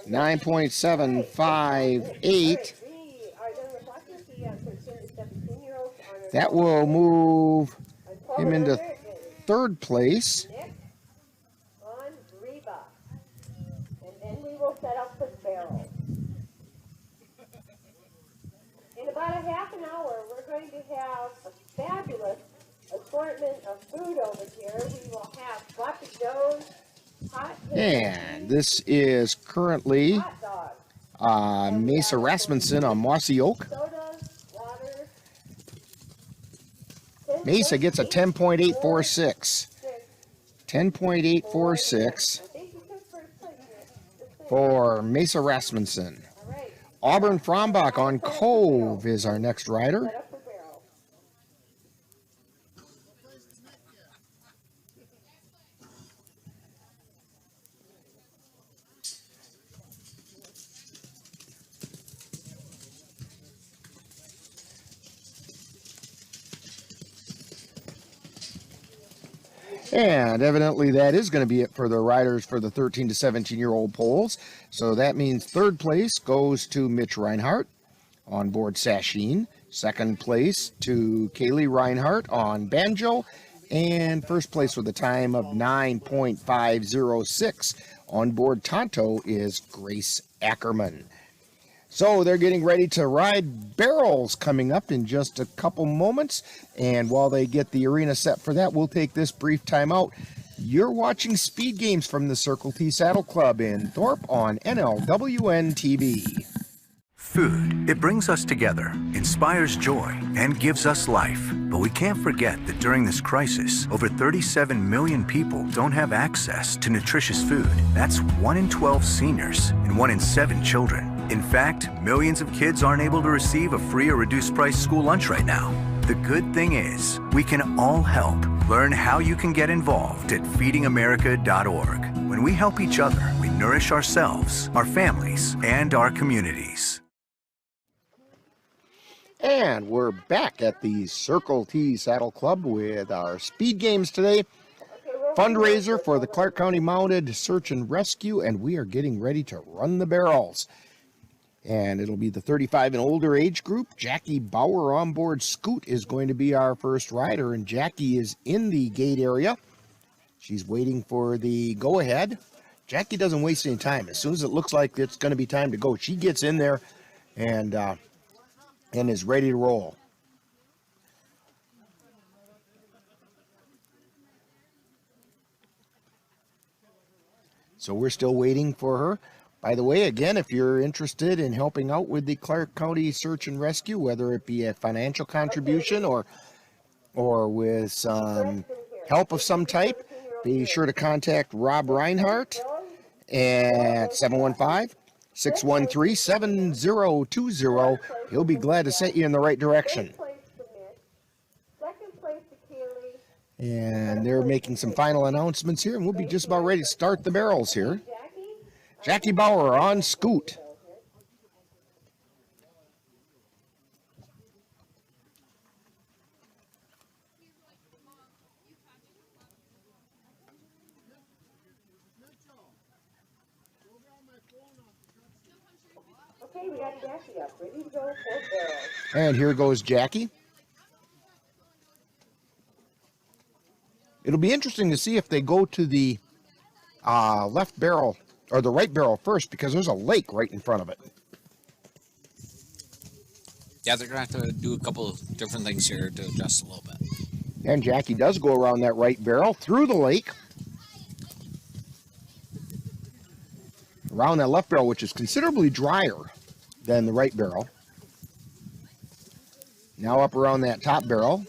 9.758. That will move him into third place. On Reba. And then we will set up the barrel. In about a half an hour, we're going to have a fabulous assortment of food over here. We will have sloppy joes, hot And this is currently hot dogs, Mesa Rasmussen on Mossy Oak. sodas, water. Mesa gets a 10.846. 10.846 for Mesa Rasmussen. Auburn Frombach on Cove is our next rider. Set up the barrel. And evidently that is going to be it for the riders for the 13 to 17-year-old polls. So that means third place goes to Mitch Reinhardt on board Sasheen. Second place to Kaylee Reinhardt on Banjo. And first place with a time of 9.506 on board Tonto is Grace Ackerman. So they're getting ready to ride barrels coming up in just a couple moments. And while they get the arena set for that, we'll take this brief time out. You're watching Speed Games from the Circle T Saddle Club in Thorp on NLWN-TV. Food, it brings us together, inspires joy, and gives us life. But we can't forget that during this crisis, over 37 million people don't have access to nutritious food. That's 1 in 12 seniors and 1 in 7 children. In fact, millions of kids aren't able to receive a free or reduced price school lunch right now. The good thing is, we can all help. Learn how you can get involved at feedingamerica.org. When we help each other, we nourish ourselves, our families, and our communities. And we're back at the Circle T Saddle Club with our speed games today. Fundraiser for the Clark County Mounted Search and Rescue, and we are getting ready to run the barrels. And it'll be the 35 and older age group. Jackie Bauer onboard Scoot is going to be our first rider, and Jackie is in the gate area. She's waiting for the go-ahead. Jackie doesn't waste any time. As soon as it looks like it's going to be time to go, she gets in there and is ready to roll. So we're still waiting for her. By the way, again, if you're interested in helping out with the Clark County Search and Rescue, whether it be a financial contribution or with some help of some type, be sure to contact Rob Reinhardt at 715-613-7020. He'll be glad to set you in the right direction. And they're making some final announcements here, and we'll be just about ready to start the barrels here. Jackie Bauer on Scoot. Okay, we got Jackie up, ready to go for barrels. And here goes Jackie. It'll be interesting to see if they go to the left barrel or the right barrel first, because there's a lake right in front of it. Yeah, they're going to have to do a couple of different things here to adjust a little bit. And Jackie does go around that right barrel through the lake, around that left barrel, which is considerably drier than the right barrel. Now up around that top barrel.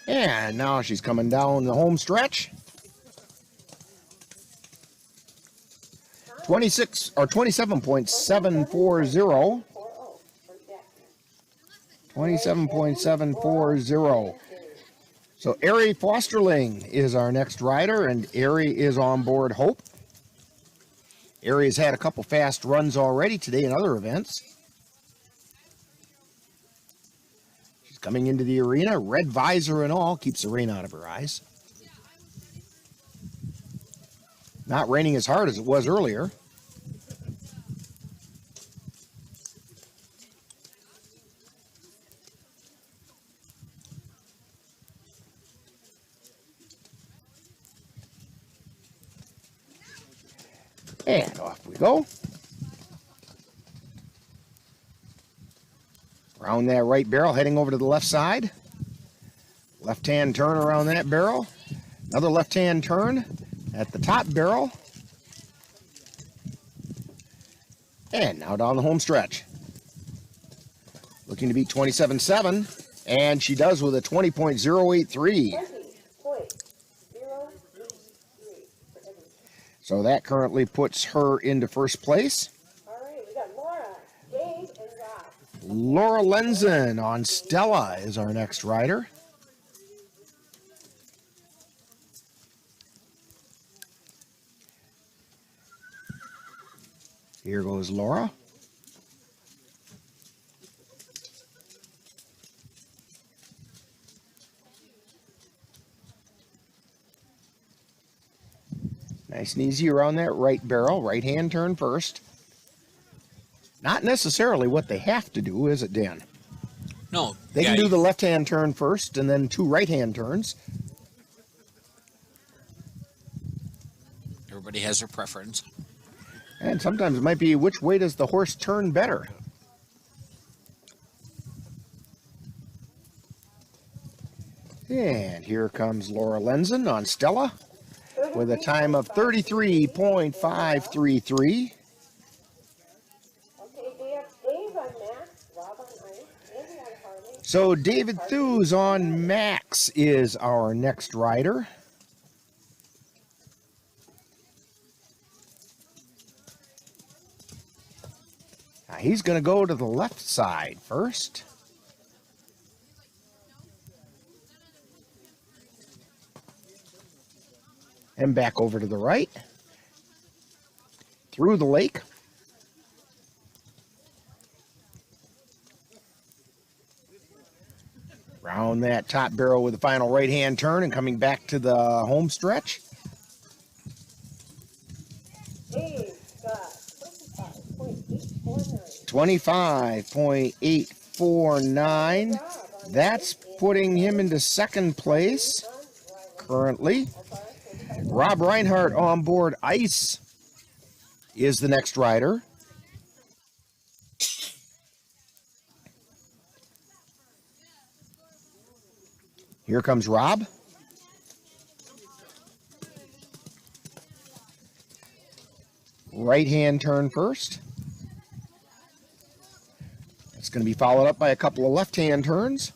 And now she's coming down the home stretch. 27.740. 27.740. So Ari Fosterling is our next rider, and Ari is on board Hope. Ari has had a couple fast runs already today in other events. Coming into the arena, red visor and all, keeps the rain out of her eyes. Not raining as hard as it was earlier. And off we go. Around that right barrel, heading over to the left side. Left-hand turn around that barrel. Another left-hand turn at the top barrel. And now down the home stretch. Looking to beat 27.7, and she does with a 20.083. So that currently puts her into first place. All right, we got Laura, Dave, and Rob. Laura Lenzen on Stella is our next rider. Here goes Laura. Nice and easy around that right barrel, right-hand turn first. Not necessarily what they have to do, is it, Dan? No. They can do the left-hand turn first and then two right-hand turns. Everybody has their preference. And sometimes it might be which way does the horse turn better. And here comes Laura Lenzen on Stella with a time of 33.533. So David Thews on Max is our next rider. Now he's going to go to the left side first. And back over to the right. Through the lake. Round that top barrel with the final right-hand turn and coming back to the home stretch. Dave got 25.849. 25.849. That's putting him into second place currently. Rob Reinhardt on board ice is the next rider. Here comes Rob. Right-hand turn first. It's going to be followed up by a couple of left-hand turns.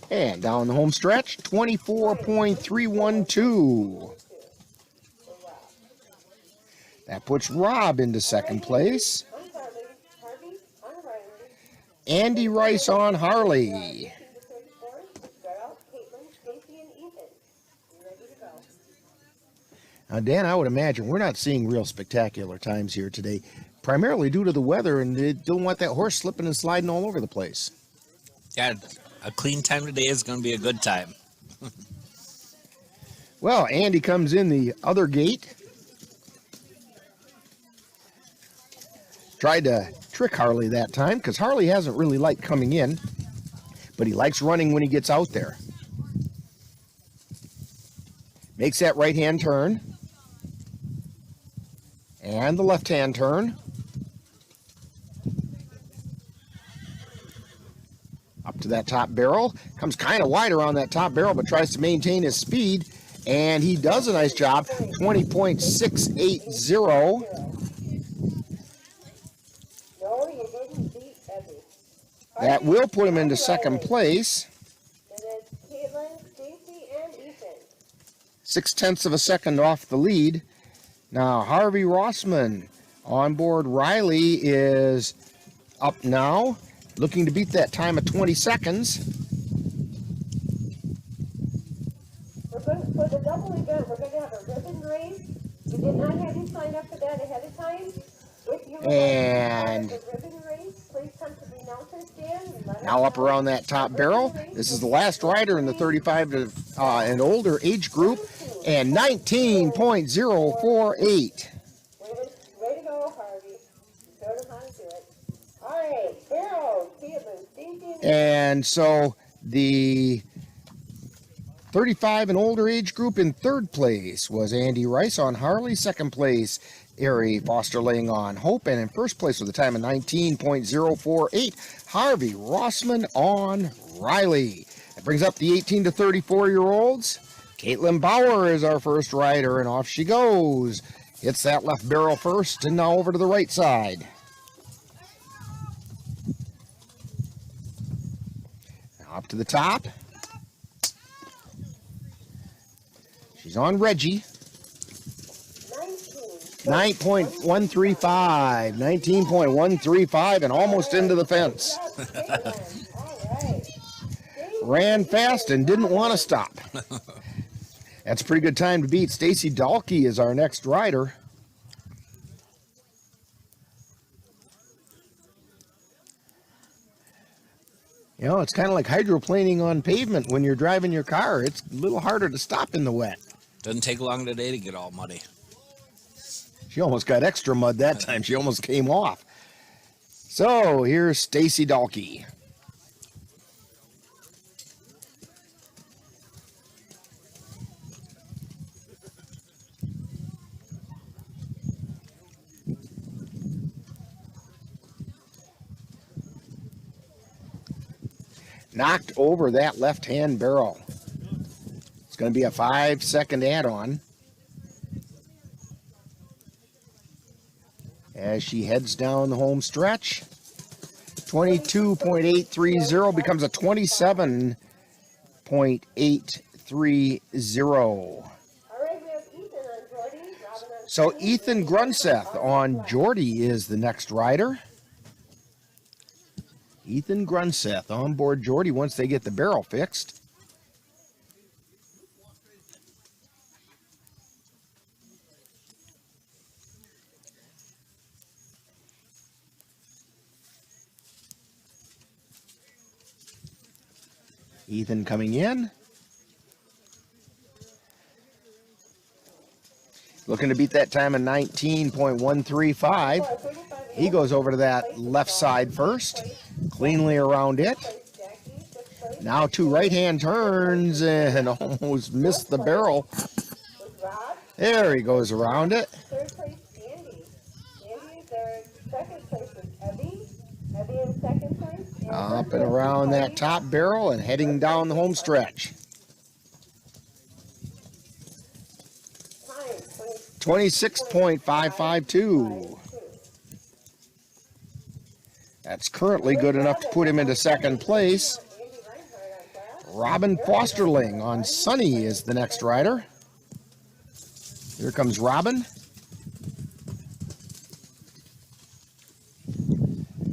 And down the home stretch, 24.312. That puts Rob into second place. Andy Rice on Harley. Now, Dan, I would imagine we're not seeing real spectacular times here today, primarily due to the weather, and they don't want that horse slipping and sliding all over the place. Yeah, a clean time today is going to be a good time. Well, Andy comes in the other gate. Tried to trick Harley that time because Harley hasn't really liked coming in, but he likes running when he gets out there. Makes that right-hand turn. And the left-hand turn. Up to that top barrel. Comes kind of wide around that top barrel, but tries to maintain his speed. And he does a nice job. 20.680. No, you didn't beat Evie. That will put him into second place. And it's Caitlin, Stacy, and Ethan. 0.6 of a second off the lead. Now, Harvey Rossman on board Riley is up now, looking to beat that time of 20 seconds. For the double event, we're going to have a ribbon race. We did not have you sign up for that ahead of time. If you would And like to the ribbon race, please come to the announcer's stand. And let us now up know. around that top barrel. This is the last rider in the 35 to, and older age group, and 19.048. Way to go, Harvey. You showed him how to do it. All right, Carol, Caitlin, Stacy, and And so the 35 and older age group in third place was Andy Rice on Harley. Second place, Ari Fosterling on Hope. And in first place with a time of 19.048, Harvey Rossman on Riley. That brings up the 18 to 34-year-olds. Caitlin Bauer is our first rider, and off she goes. Hits that left barrel first, and now over to the right side. Now up to the top. She's on Reggie. 9.135. 19.135 and almost into the fence. Ran fast and didn't want to stop. That's a pretty good time to beat. Stacy Dahlke is our next rider. You know, it's kind of like hydroplaning on pavement when you're driving your car. It's a little harder to stop in the wet. Doesn't take long today to get all muddy. She almost got extra mud that time. She almost came off. So here's Stacy Dahlke. Knocked over that left-hand barrel. It's going to be a 5-second add-on as she heads down the home stretch. 22.830 becomes a 27.830. all right, we have Ethan on Jordy. Robin on So Ethan Grunseth on Geordie is the next rider. Ethan Grunseth on board Geordie once they get the barrel fixed. Ethan coming in. Looking to beat that time of 19.135. He goes over to that left side first. Cleanly around it. Now 2 right-hand turns and almost missed the barrel. There he goes around it. Third place, Andy. Andy is third. Second place is Evie. Evie in second place. And Up and around that top barrel and heading down the home stretch. Time, 26.552. That's currently good enough to put him into second place. Robin Fosterling on Sunny is the next rider. Here comes Robin.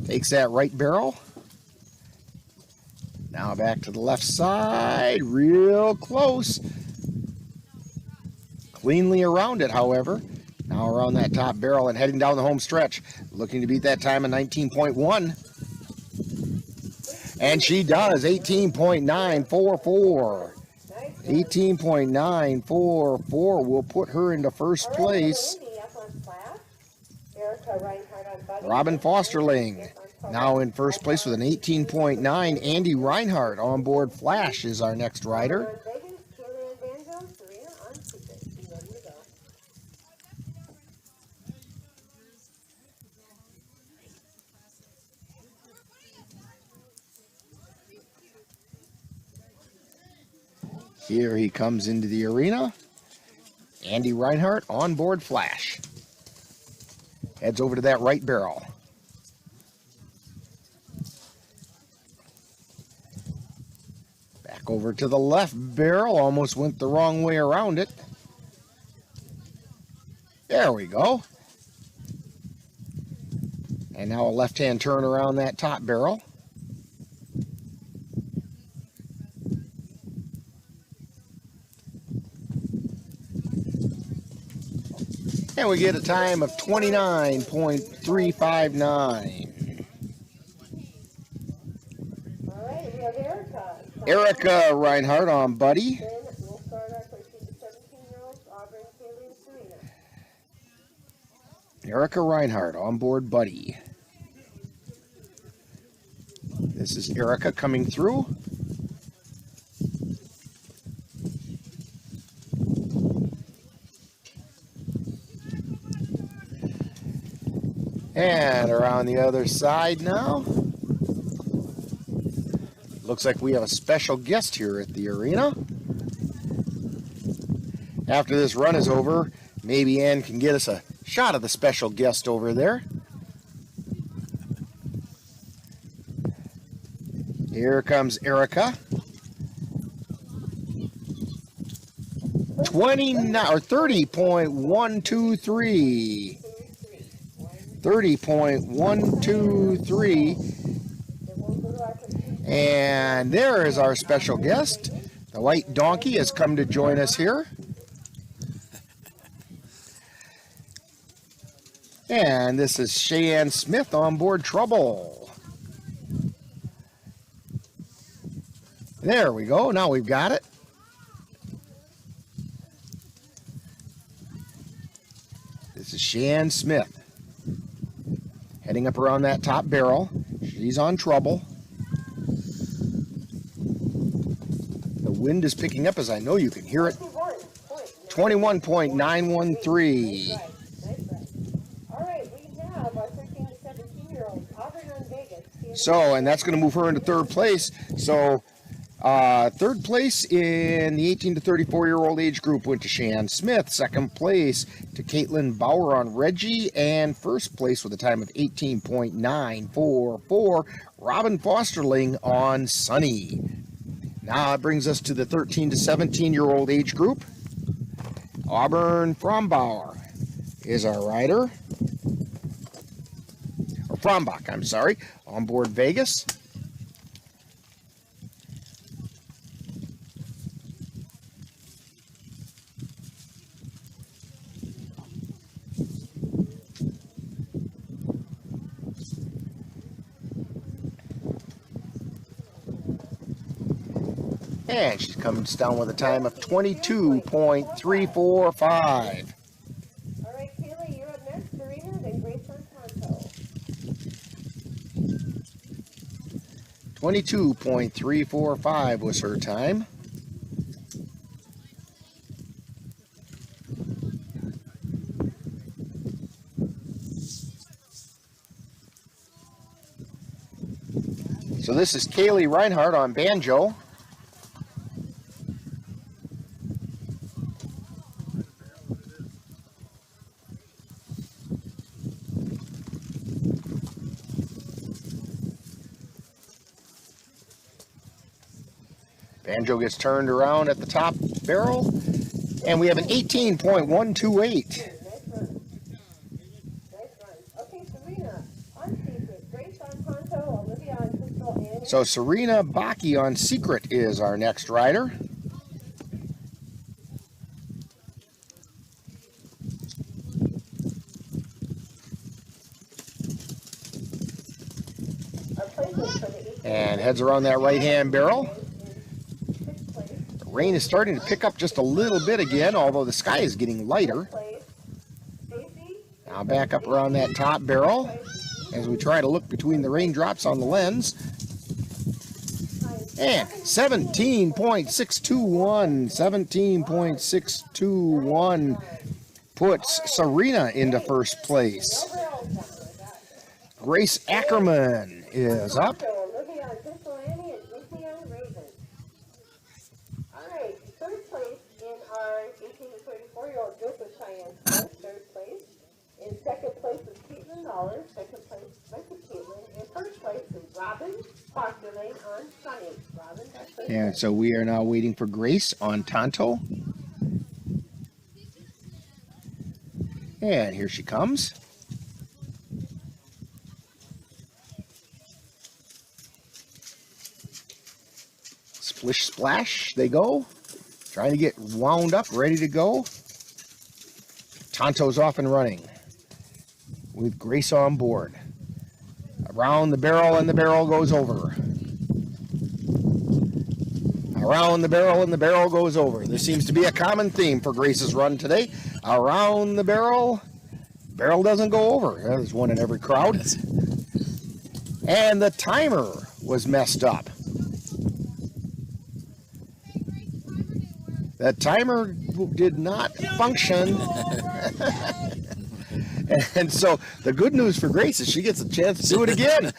Takes that right barrel. Now back to the left side, real close. Cleanly around it, however. Now around that top barrel and heading down the home stretch. Looking to beat that time of 19.1. And she does, 18.944. 18.944 will put her into first place. Robin Fosterling now in first place with an 18.9. Andy Reinhardt on board Flash is our next rider. Here he comes into the arena. Andy Reinhardt on board Flash. Heads over to that right barrel. Back over to the left barrel. Almost went the wrong way around it. There we go. And now a left-hand turn around that top barrel. And we get a time of 29.359. All right, we have Erica. Erica Reinhardt on Buddy. Then we'll start our 13 to 17-year-olds, Auburn, Kaylee, and Serena. Erica Reinhardt on board Buddy. This is Erica coming through. And around the other side now. Looks like we have a special guest here at the arena. After this run is over, maybe Ann can get us a shot of the special guest over there. Here comes Erica. 30.123. 30.123. And there is our special guest. The white donkey has come to join us here. And this is Cheyenne Smith on board Trouble. There we go. Now we've got it. This is Cheyenne Smith. Heading up around that top barrel. She's on Trouble. The wind is picking up, as I know you can hear it. 21.913. All right, we have our 13 to 17-year-olds, Auburn on Vegas. So, and that's going to move her into third place. So, third place in the 18 to 34-year-old age group went to Cheyenne Smith. Second place to Caitlin Bauer on Reggie. And first place with a time of 18.944, Robin Fosterling on Sunny. Now it brings us to the 13 to 17-year-old age group. Auburn Frombauer is our rider. Or Frombach, I'm sorry, on board Vegas. And she comes down with a time of 22.345. All right, Kaylee, you're up next. Serena, then Grace on Tonto. 22.345 was her time. So this is Kaylee Reinhardt on banjo. Banjo gets turned around at the top barrel, and we have an 18.128. Okay, Serena, on Secret. Grace on Tonto, Olivia on Pistol Annie. So Serena Baki on Secret is our next rider. Our placement for the And heads around that right-hand barrel. The rain is starting to pick up just a little bit again, although the sky is getting lighter. place. Stacy, Now back up around that top barrel as we try to look between the raindrops on the lens. And 17.621, 17.621 puts Serena into first place. Grace Ackerman is up. so Olivia on Pistol Annie, and Lucy on Raven. All right, third place in our 18 to 34-year-old Joseph Cheyenne Smith, third place. In second place is Caitlin Noller, second place went to Caitlin, and first place is Robin Fosterlane on Sunny. Robin, that's first And place. so we are now waiting for Grace on Tonto. And here she comes. Splish splash, they go. Trying to get wound up, ready to go. Tonto's off and running with Grace on board. Around the barrel, and the barrel goes over. Around the barrel, and the barrel goes over. This seems to be a common theme for Grace's run today. Around the barrel, barrel doesn't go over. There's one in every crowd. And the timer was messed up. The timer did not function. And so the good news for Grace is she gets a chance to do it again.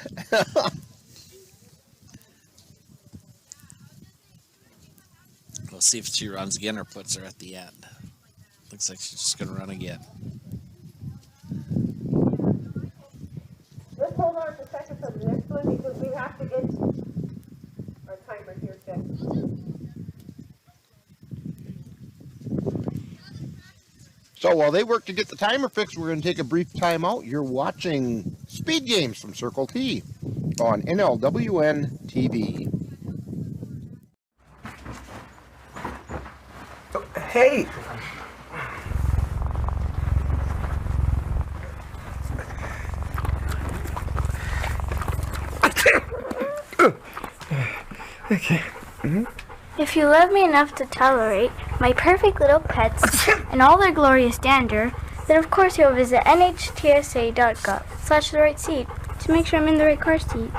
We'll see if she runs again or puts her at the end. Looks like she's just going to run again. Let's hold on for a second for the next one because we have to get our timer here fixed. So while they work to get the timer fixed, we're going to take a brief time out. You're watching Speed Games from Circle T on NLWN-TV. Hey! Okay. If you love me enough to tolerate my perfect little pets and all their glorious dander, then of course you'll visit nhtsa.gov/the right seat to make sure I'm in the right car seat.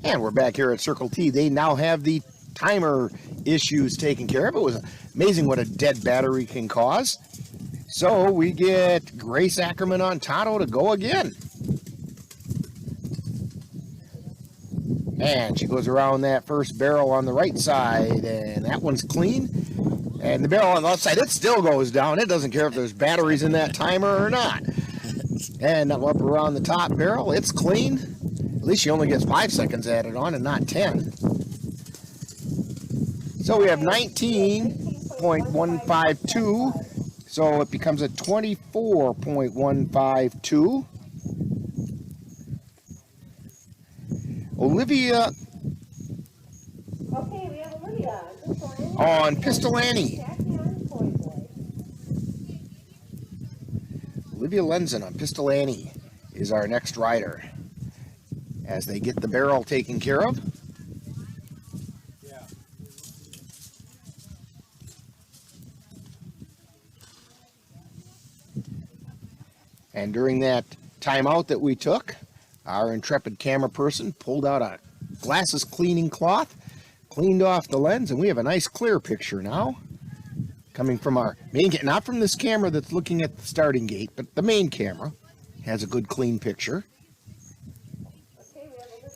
And we're back here at Circle T. They now have the timer issues taken care of. It was amazing what a dead battery can cause. So we get Grace Ackerman on Tonto to go again. And she goes around that first barrel on the right side, and that one's clean. And the barrel on the left side, it still goes down. It doesn't care if there's batteries in that timer or not. And up around the top barrel, it's clean. At least she only gets 5 seconds added on and not 10. So we have 19.152. So it becomes a 24.152. Olivia Okay, we have Olivia on Pistol Annie. Olivia Lenzen on Pistol Annie is our next rider. as they get the barrel taken care of. And during that timeout that we took, our intrepid camera person pulled out a glasses cleaning cloth, cleaned off the lens, and we have a nice clear picture now. Coming from our main, not from this camera that's looking at the starting gate, but the main camera has a good clean picture.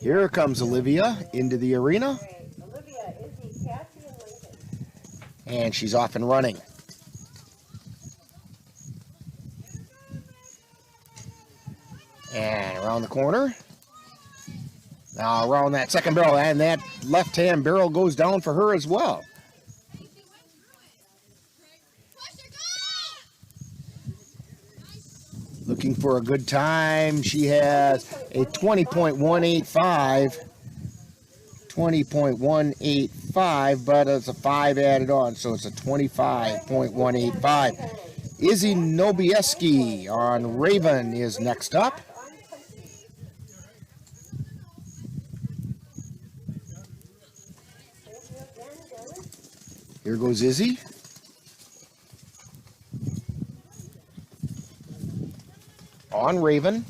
Here comes Olivia into the arena. Olivia, Izzy, Cassie, and Lincoln. And she's off and running. And around the corner. Now around that second barrel, and that left-hand barrel goes down for her as well. Looking for a good time. She has a 20.185. 20.185, but it's a 5 added on, so it's a 25.185. Izzy Nobieski on Raven is next up. Here goes Izzy. On Raven.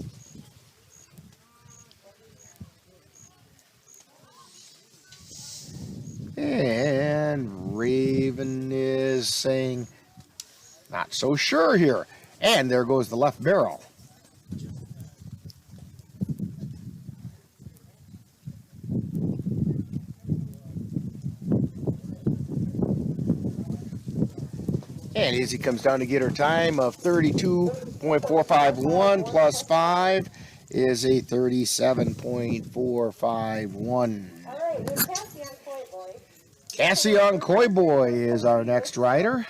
And Raven is saying, not so sure here. And there goes the left barrel. And Izzy comes down to get her time of 32.451 plus 5 is a 37.451. All right, we're Cassie on Koi Boy. Cassie on Koi Boy is our next rider.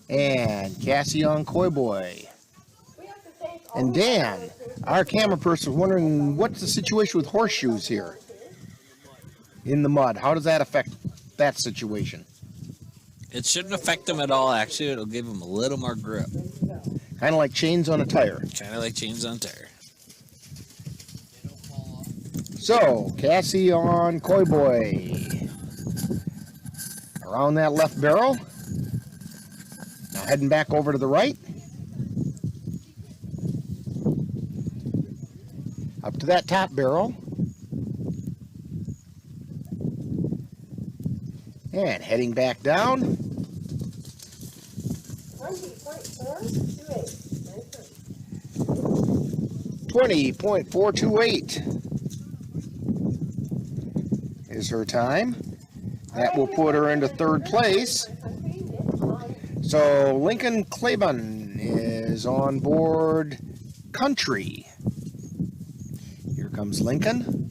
And Cassie on Koi Boy. And Dan, our camera person, is wondering what's the situation with horseshoes here in the mud. How does that affect that situation? It shouldn't affect them at all, actually. It'll give them a little more grip. Kind of like chains on a tire. Kind of like chains on a tire. So, Cassie on Koi Boy. Around that left barrel. Now heading back over to the right. Up to that top barrel. And heading back down. 20.428 is her time. That will put her into third place. So Lincoln Claiborne is on board Country. Here comes Lincoln.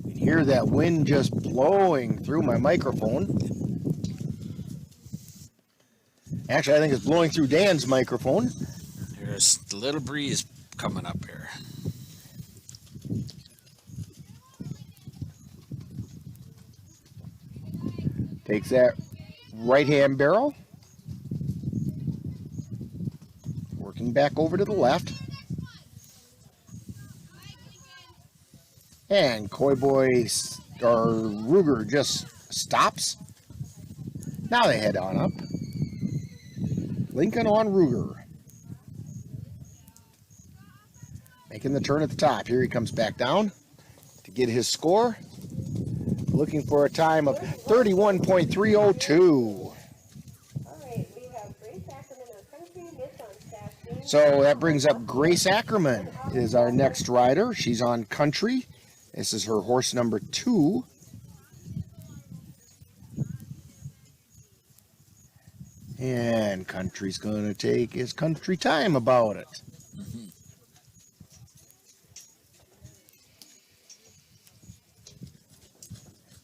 You can hear that wind just blowing through my microphone. Actually, I think it's blowing through Dan's microphone. There's a little breeze coming up here. Takes that right-hand barrel. Working back over to the left. And Koi Boy or Ruger just stops. Now they head on up. Lincoln on Ruger. Making the turn at the top. Here he comes back down to get his score. Looking for a time of 31.302. So that brings up Grace Ackerman is our next rider. She's on Country. This is her horse number 2. And Country's going to take his country time about it.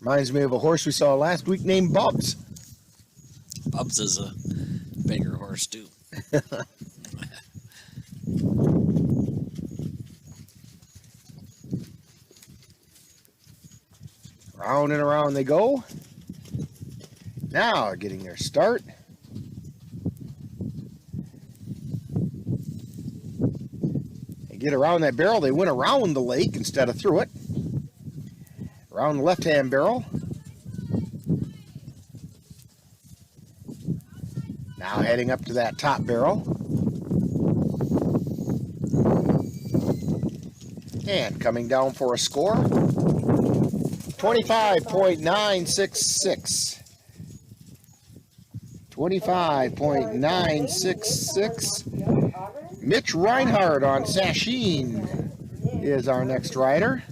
Reminds me of a horse we saw last week named Bubs. Bubs is a bigger horse too. Round and around they go. Now getting their start. get around that barrel. They went around the lake instead of through it. Around the left-hand barrel. Now heading up to that top barrel. And coming down for a score. 25.966. 25.966. Mitch Reinhardt on Sasheen is our next rider.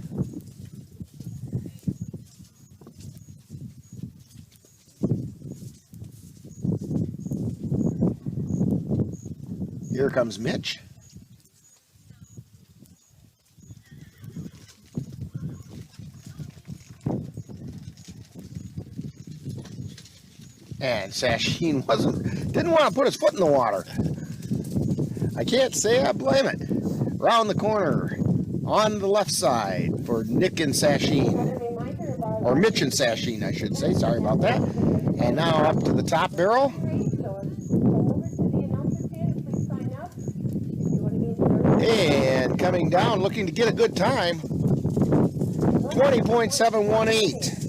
Here comes Mitch. And Sasheen didn't want to put his foot in the water. I can't say I blame it. Round the corner, on the left side for Nick and Sasheen. Or Mitch and Sasheen, I should say. Sorry about that. And now up to the top barrel. And coming down, looking to get a good time. 20.718.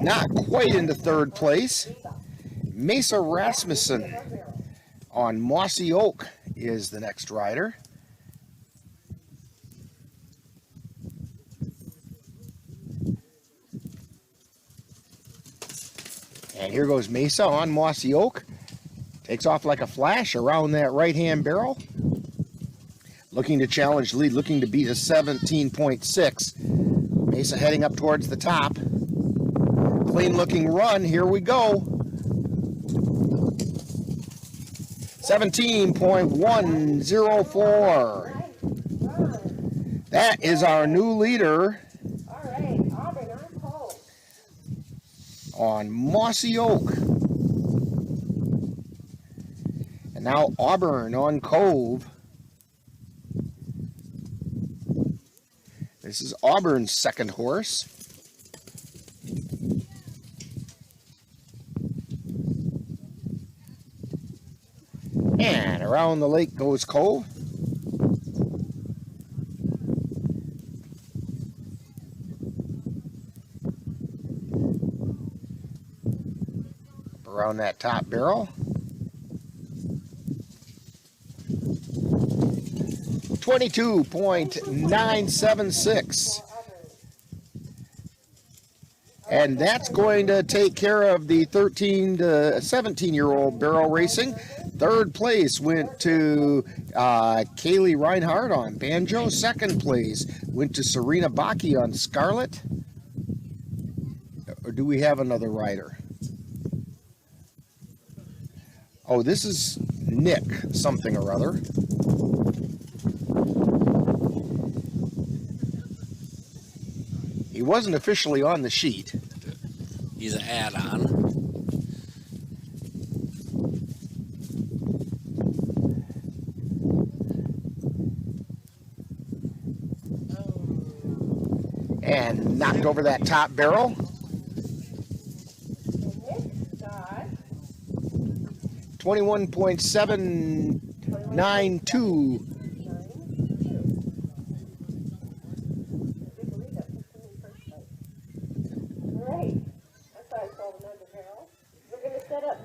Not quite into third place. Mesa Rasmussen on Mossy Oak is the next rider. And here goes Mesa on Mossy Oak. Takes off like a flash around that right-hand barrel. Looking to challenge lead, looking to beat a 17.6. Mesa heading up towards the top. Clean looking run, here we go. 17.104. That is our new leader on Mossy Oak. And now Auburn on Cove. This is Auburn's second horse. And around the lake goes Cove. Around that top barrel. 22.976. And that's going to take care of the 13 to 17-year-old barrel racing. Third place went to Kaylee Reinhardt on banjo. Second place went to Serena Baki on Scarlet. Or do we have another rider? Oh, this is Nick something or other. He wasn't officially on the sheet. He's an add-on. And knocked over that top barrel. 21.792.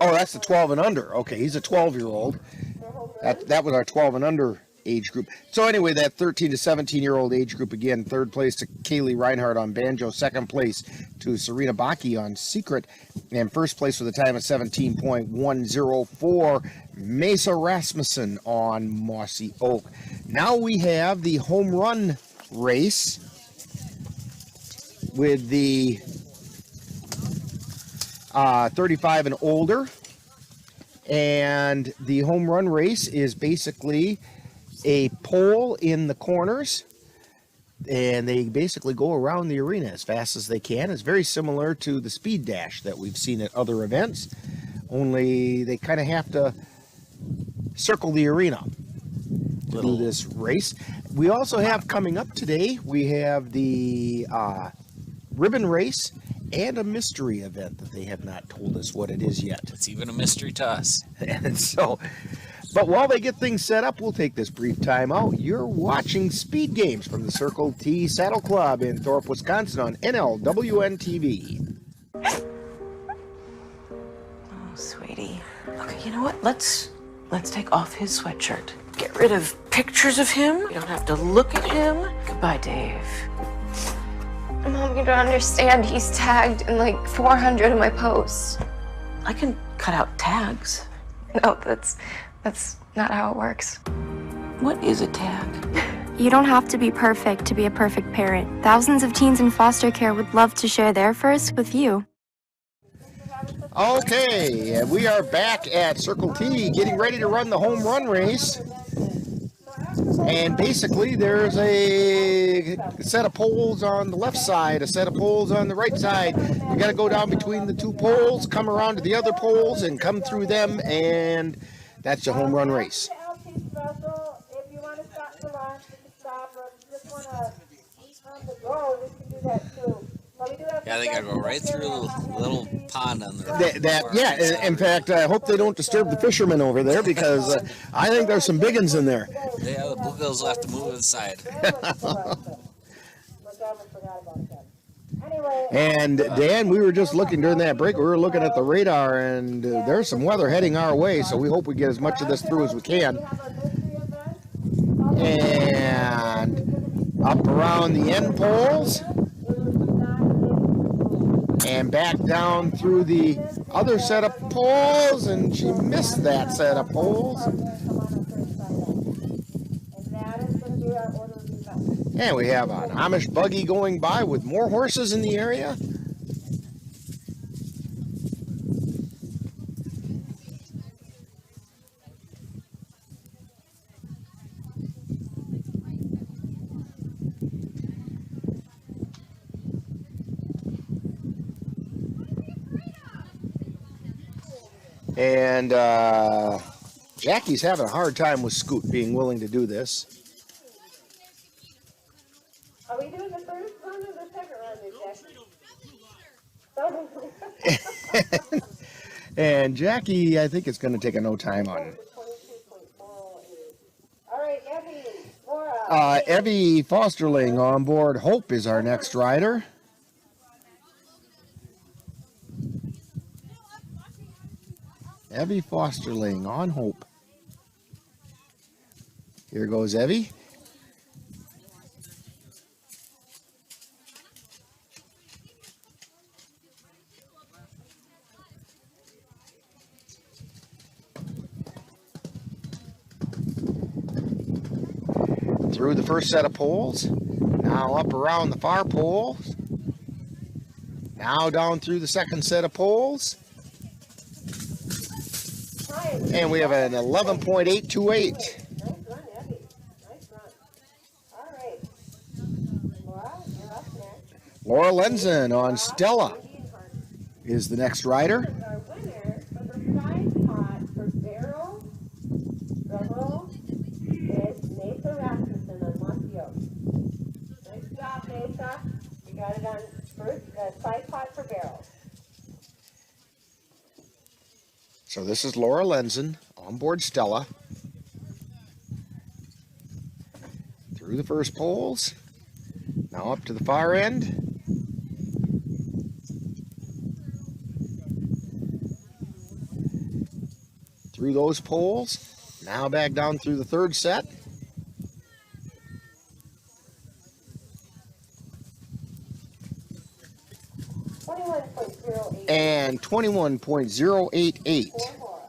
Oh, that's the 12 and under. Okay, he's a 12-year-old. That was our 12 and under age group. So anyway, that 13 to 17-year-old age group again. Third place to Kaylee Reinhardt on banjo. Second place to Serena Baki on secret. And first place with a time of 17.104, Mesa Rasmussen on Mossy Oak. Now we have the home run race with the 35 and older. And the home run race is basically a pole in the corners, and they basically go around the arena as fast as they can. It's very similar to the speed dash that we've seen at other events, only they kind of have to circle the arena to do this race. We also have coming up today, we have the ribbon race and a mystery event that they have not told us what it is yet. It's even a mystery to us. And so, but while they get things set up, we'll take this brief time out. You're watching Speed Games from the Circle T Saddle Club in Thorp, Wisconsin on NLWN-TV. Oh, sweetie. Okay, you know what? Let's take off his sweatshirt. Get rid of pictures of him. You don't have to look at him. Goodbye, Dave. Mom, you don't understand. He's tagged in like 400 of my posts. I can cut out tags. No, that's not how it works. What is a tag? You don't have to be perfect to be a perfect parent. Thousands of teens in foster care would love to share their first with you. Okay, and we are back at Circle T getting ready to run the home run race. And basically there's a set of poles on the left side, a set of poles on the right side. You got to go down between the two poles, come around to the other poles and come through them, and that's the home run race. If you want to stop for lunch, you can stop, or if you just want to eat on the go, we can do that too. Yeah, they gotta go right through the little pond on the In fact, I hope they don't disturb the fishermen over there, because I think there's some big ones in there. Yeah, the bluegills will have to move inside. And Dan, we were just looking during that break, we were looking at the radar, and there's some weather heading our way, so we hope we get as much of this through as we can. And up around the end poles, and back down through the other set of poles, and she missed that set of poles. And we have an Amish buggy going by with more horses in the area. And Jackie's having a hard time with Scoot being willing to do this. Are we doing the first run or the second run, Jackie? And Jackie, I think it's going to take a no time on. All right, Evie, Laura. Evie Fosterling on board Hope is our next rider. Evie Fosterling on Hope. Here goes Evie. Through the first set of poles. Now up around the far poles. Now down through the second set of poles. And we have an 11.828. Nice run, Evie. Nice run. All right. Laura, you're up next. Laura Lenzen on Stella is the next rider. Our winner for the prize pot for barrel double is Mesa Rasmussen on Monteo. Nice job, Mesa. You got it on first, prize pot for barrels. So this is Laura Lenzen on board Stella. Through the first poles. Now up to the far end. Through those poles. Now back down through the third set. And 21.088. All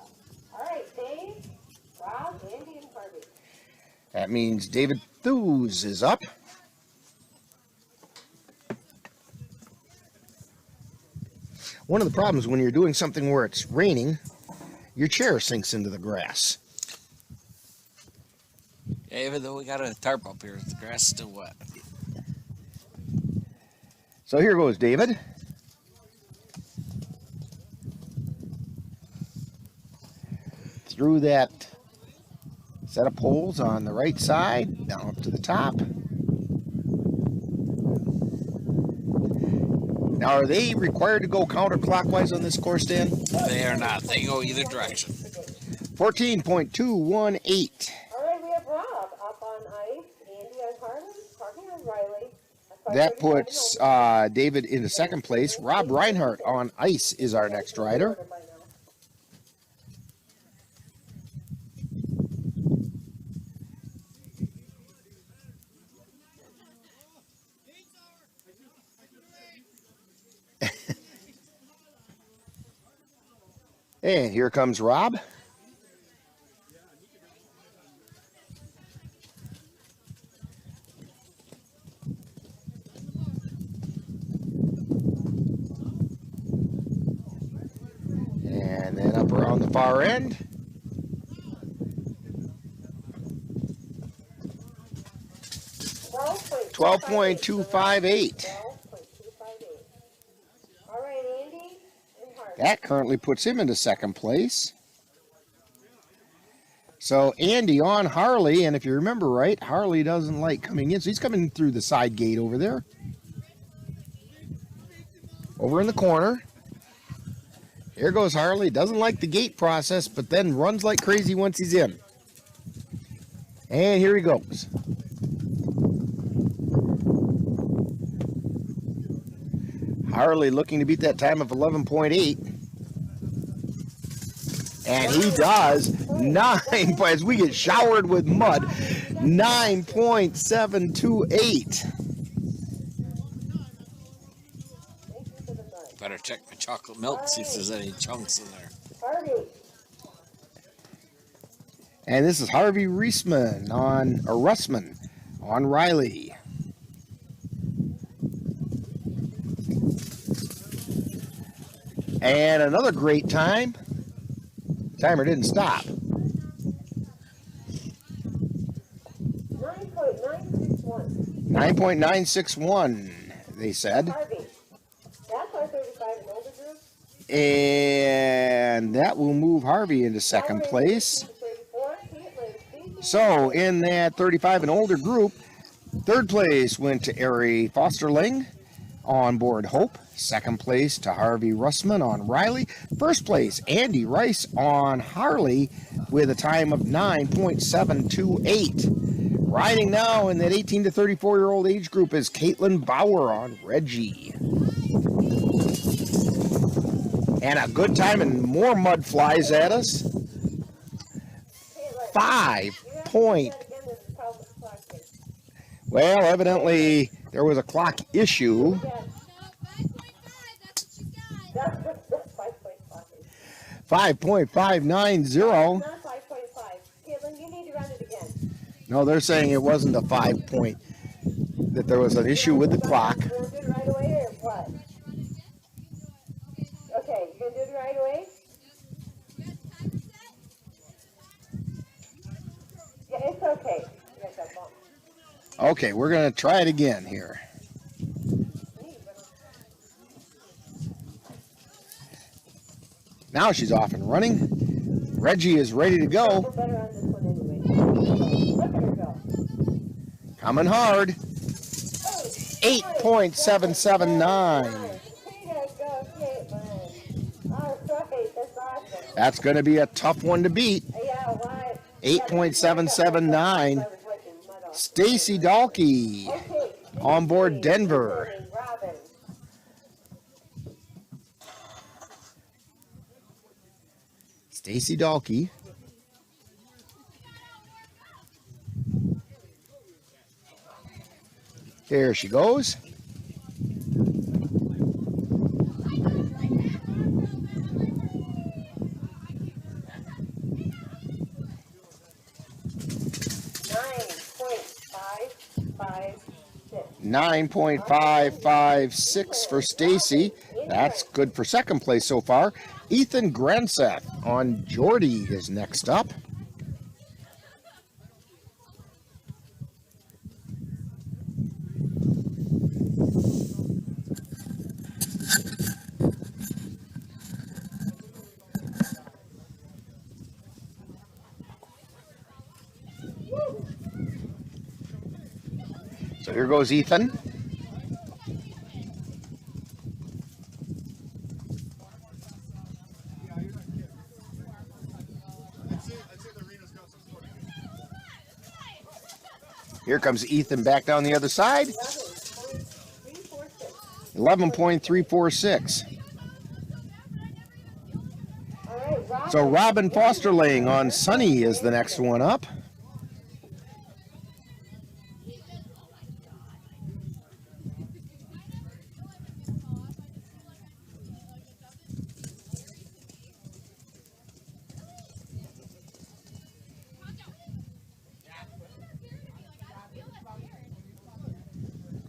right, Dave, Rob, Andy, and Harvey. That means David Thews is up. One of the problems when you're doing something where it's raining, your chair sinks into the grass. Yeah, even though we got a tarp up here, the grass is still wet. So here goes David. Through that set of poles on the right side, down up to the top. Now, are they required to go counterclockwise on this course, Dan? They are not. They go either direction. 14.218. All right, we have Rob up on ice, Andy on Harlan, Parker on Riley. That puts David into second place. Rob Reinhardt on ice is our next rider. And here comes Rob. And then up around the far end. $12.258. All right, Andy and Harlan. That currently puts him into second place. So Andy on Harley, and if you remember right, Harley doesn't like coming in, so he's coming through the side gate over there. Over in the corner. Here goes Harley. Doesn't like the gate process, but then runs like crazy once he's in. And here he goes. Harley looking to beat that time of 11.8. And he does. As we get showered with mud, 9.728. Better check my chocolate milk, see if there's any chunks in there. Harvey. And this is Harvey Russman on Riley. And another great time. Timer didn't stop. 9.961, they said. Harvey. That's our 35 and older group. And that will move Harvey into second place. So in that 35 and older group, third place went to Ari Fosterling on board Hope. Second place to Harvey Russman on Riley. First place, Andy Rice on Harley with a time of 9.728. Riding now in that 18 to 34-year-old age group is Caitlin Bauer on Reggie. And a good time and more mud flies at us. 5 point. Well, evidently there was a clock issue. 5.590. Not 5.5. Caitlin, you need to run it again. No, they're saying it wasn't a 5 point, that there was an issue with the clock. You want to do it right away or what? Okay, you going to do it right away? Yeah, it's okay. You got that bump. Okay, we're going to try it again here. Now she's off and running. Reggie is ready to go. We're better on this one anyway. Look at her go. Coming hard. 8.779. That's going to be a tough one to beat. 8.779. Stacy Dahlke on board Denver. Stacy Dahlke. There she goes. $9.556 for Stacy. That's good for second place so far. Ethan Grenseth on Jordy is next up. So here goes Ethan. Here comes Ethan back down the other side. 11.346. So Robin Fosterling on Sunny is the next one up.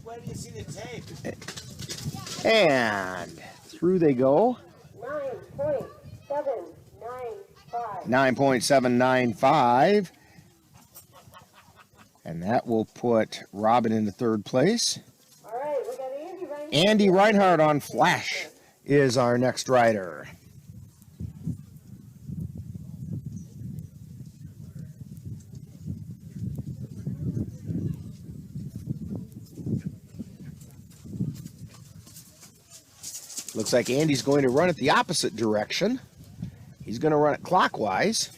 Where do you see the tape? And through they go. 9.795. And that will put Robin into third place. All right, we got Andy Reinhardt. Andy Reinhardt on Flash is our next rider. Looks like Andy's going to run it the opposite direction. He's going to run it clockwise.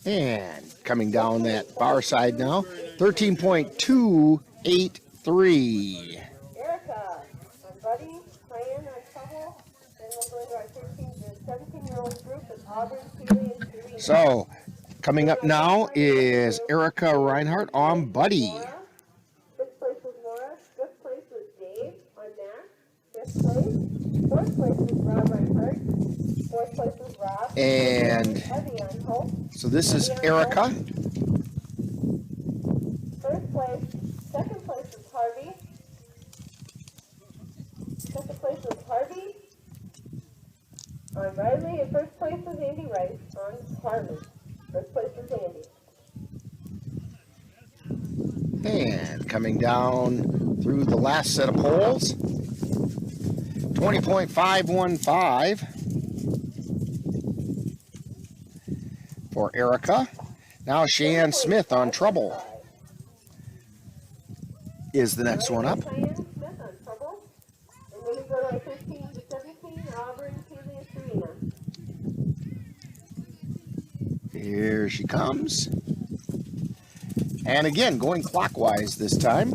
And coming down that far side now, 13.283. Erica, my buddy, Ryan on Trouble. Then we'll go into our 13 to 17-year-old group with Auburn, Keely, and Serena. So, coming up now is Erica Reinhardt on Buddy. Fifth place was Laura. Fifth place was Dave on Mac. Fifth place. Fourth place was Rob Reinhardt. Fourth place was Rob. And Heavy on Hope. so this is Erica. First place. Second place was Harvey. Second place was Harvey on Riley. And first place was Andy Rice on Harmon. First place was Andy. And coming down through the last set of poles, 20.515 for Erica. Now Cheyenne Smith on Trouble is the next one up. Cheyenne Smith on Trouble. And then we go to our 15 to 17, Auburn, Keely, and Serena. Here she comes. And again, going clockwise this time.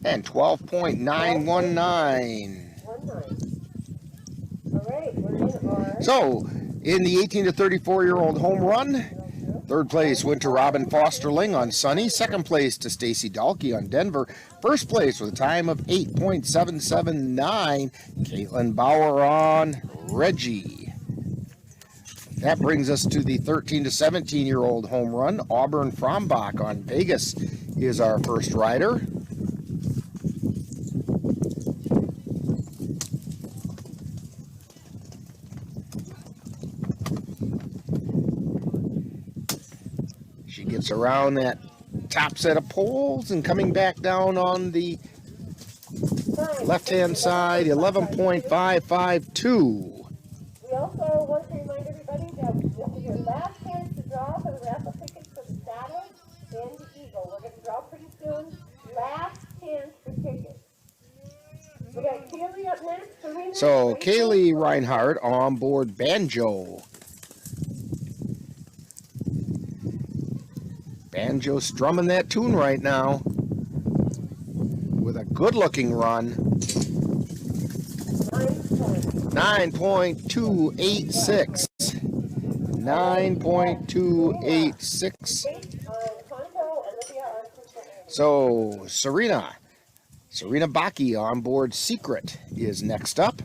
And 12.919. All right, we're in our... So, in the 18 to 34-year-old home run, third place went to Robin Fosterling on Sunny. Second place to Stacy Dalkey on Denver. First place with a time of 8.779, Caitlin Bauer on Reggie. That brings us to the 13 to 17-year-old home run. Auburn Frombach on Vegas is our first rider. She gets around that top set of poles and coming back down on the left-hand side, 11.552. We also want to remind everybody that this is your last chance to draw for the raffle tickets for the Saddle and the Eagle. We're going to draw pretty soon. Last chance for tickets. We got Kaylee up next. Serena, So Kaylee Reinhardt on board Banjo. Banjo strumming that tune right now with a good-looking run. 9.286. 9.286. So Serena Baki on board Secret is next up.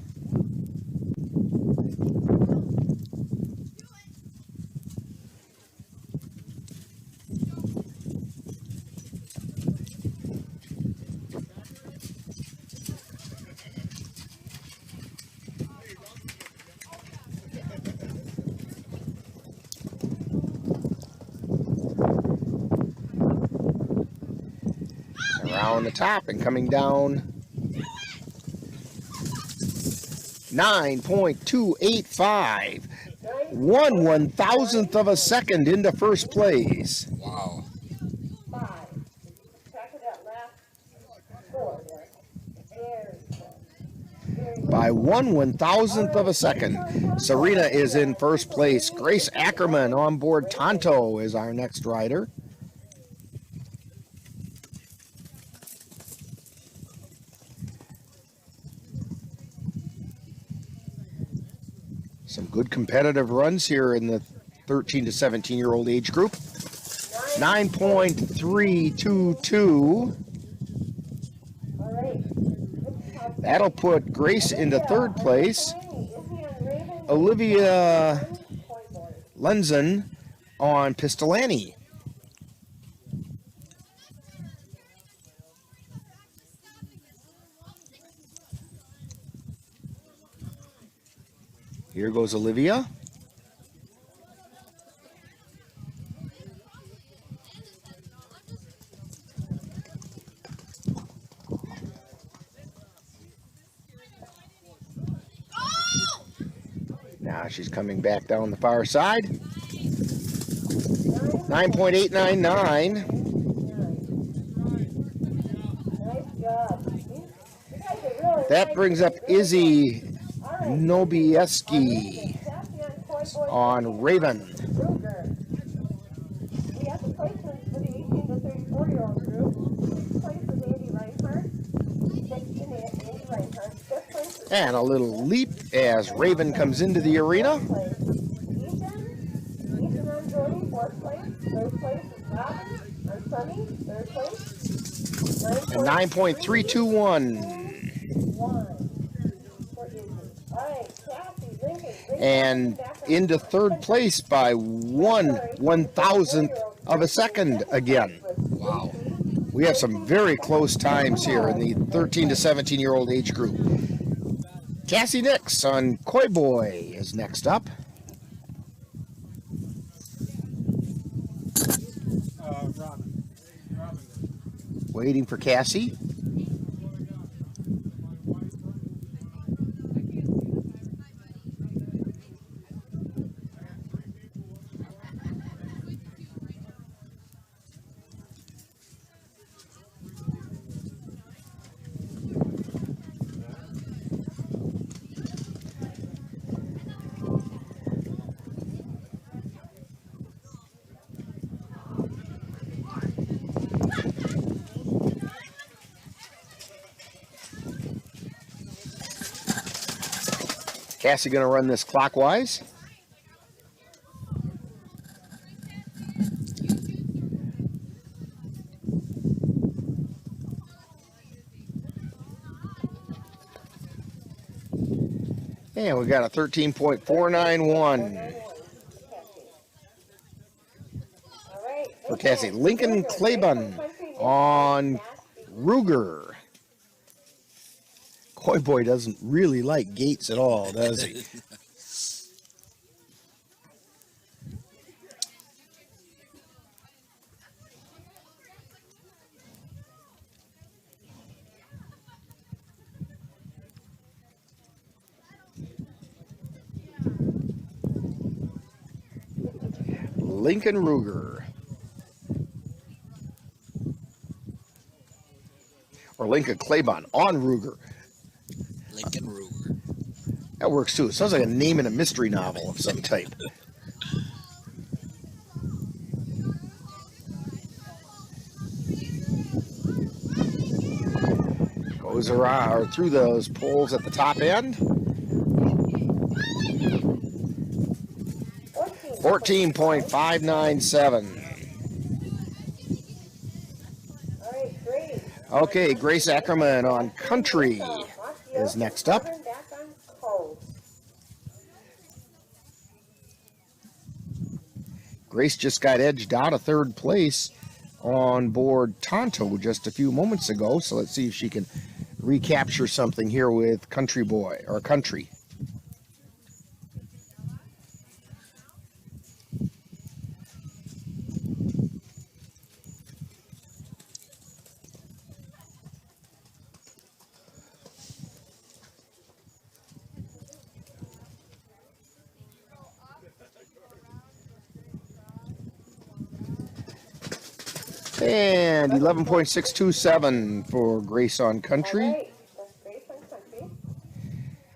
Around the top and coming down 9.285. 1/1000th of a second into first place. Wow. 5. Track of that last score there. Very good. Very good. By 1/1000th of a second. Serena is in first place. Grace Ackerman on board Tonto is our next rider. Some good competitive runs here in the 13 to 17-year-old age group. 9.322. All right. That'll put Grace into third place. Olivia Lenzen on Pistolani. Here goes Olivia. Now she's coming back down the far side. 9.899. That brings up Izzy Nobieski on Raven. We have the placements for the 18 to 34-year-old group. 6th place was Andy Reinhardt. 6th in Andy Reinhardt. 5th place was And a little leap as Raven comes into the arena. Ethan on Jody, 4th place. 3rd place is Robin on Sunny, 3rd place. And 9.321. 1 for Izzy. All right, Kathy, Lincoln, And into third place by 1/1000th of a second again. Wow. We have some very close times here in the 13 to 17-year-old age group. Cassie Nix on Koi Boy is next up. Waiting for Cassie. Cassie going to run this clockwise. And we got a 13.491 for Cassie. Lincoln Claiborne on Ruger. Koi Boy doesn't really like gates at all, does he? Lincoln Ruger. Or Lincoln Claiborne on Ruger. Lincoln Ruger. That works too. It sounds like a name in a mystery novel of some type. Goes around through those poles at the top end. 14.597. Okay, Grace Ackerman on Country is next up. Grace just got edged out of third place on board Tonto just a few moments ago, so let's see if she can recapture something here with Country Boy, or Country. And 11.627 for Grace on Country. All right, that's Grace on Country.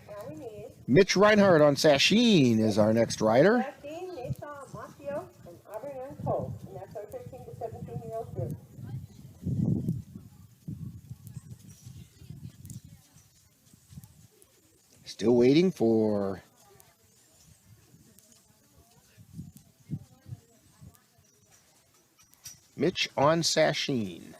Now we need Mitch Reinhardt on Sasheen is our next rider. Justine, Mesa, Macio, and Auburn and Cole. And that's our 13 to 17-year-old group. Still waiting for Mitch on Sasheen.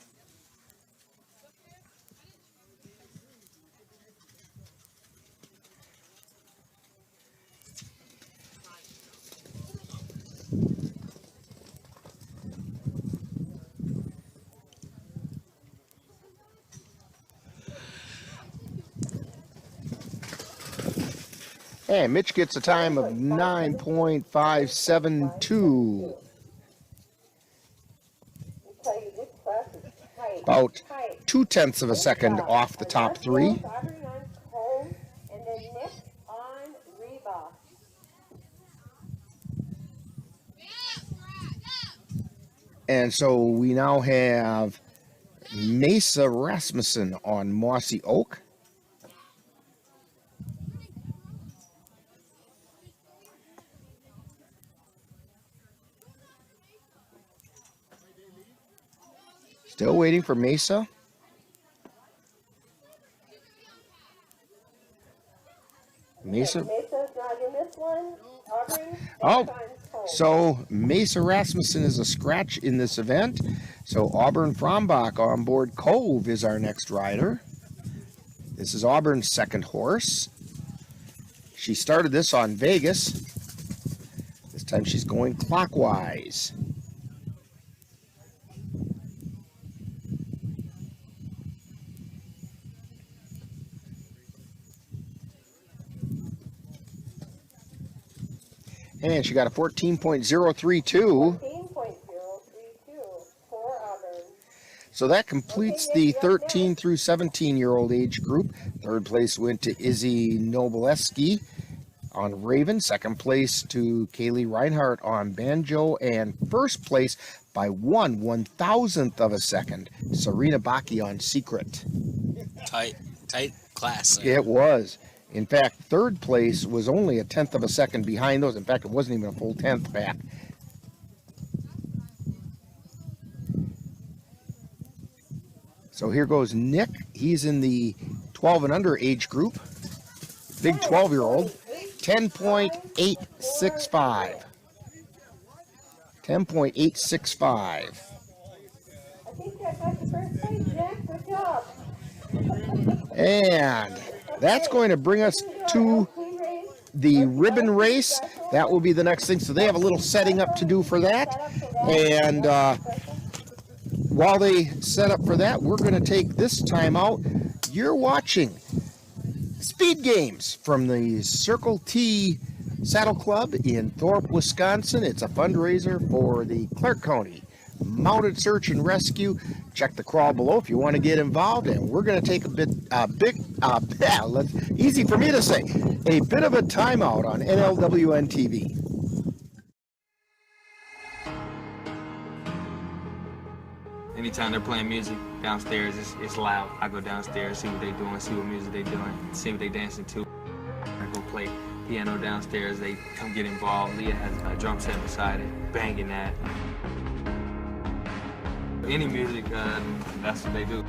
And Mitch gets a time of 9.572. About 0.2 of a second off the top three. And then Nick on Reba. And so we now have Mesa Rasmussen on Mossy Oak. Still waiting for Mesa. Mesa. Mesa's not in this one. Auburn. Oh, so Mesa Rasmussen is a scratch in this event. So Auburn Frombach on board Cove is our next rider. This is Auburn's second horse. She started this on Vegas. This time she's going clockwise. And she got a 14.032. 14.032 for Auburn. So that completes the 13 through 17-year-old age group. Third place went to Izzy Nobileski on Raven. Second place to Kaylee Reinhardt on Banjo. And first place by 1/1000th of a second, Serena Baki on Secret. Tight class. It was. In fact, third place was only 1/10 of a second behind those. In fact, it wasn't even a full 10th back. So here goes Nick. He's in the 12 and under age group. Big 12-year-old. 10.865. 10.865. I think that got the first place, Jack. Good job. And that's going to bring us to the ribbon race. That will be the next thing. So they have a little setting up to do for that. And while they set up for that, we're going to take this time out. You're watching Speed Games from the Circle T Saddle Club in Thorp, Wisconsin. It's a fundraiser for the Clark County Mounted Search and Rescue. Check the crawl below if you want to get involved, and we're going to take easy for me to say, a bit of a timeout on NLWN-TV. Anytime they're playing music downstairs, it's loud. I go downstairs, see what they're doing, see what music they're doing, see what they're dancing to. I go play piano downstairs, they come get involved. Leah has a drum set beside it, banging that. Any music, that's what they do.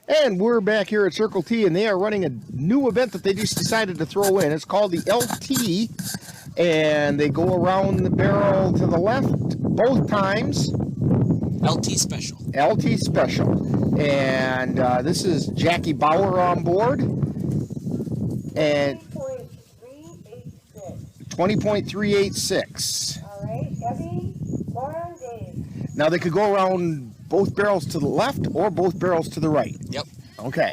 And we're back here at Circle T, and they are running a new event that they just decided to throw in. It's called the LT, and they go around the barrel to the left both times. LT Special. LT Special. And this is Jackie Bauer on board. And 20.386. All right, Debbie, Lauren, Dave. Now they could go around both barrels to the left or both barrels to the right. Yep. Okay.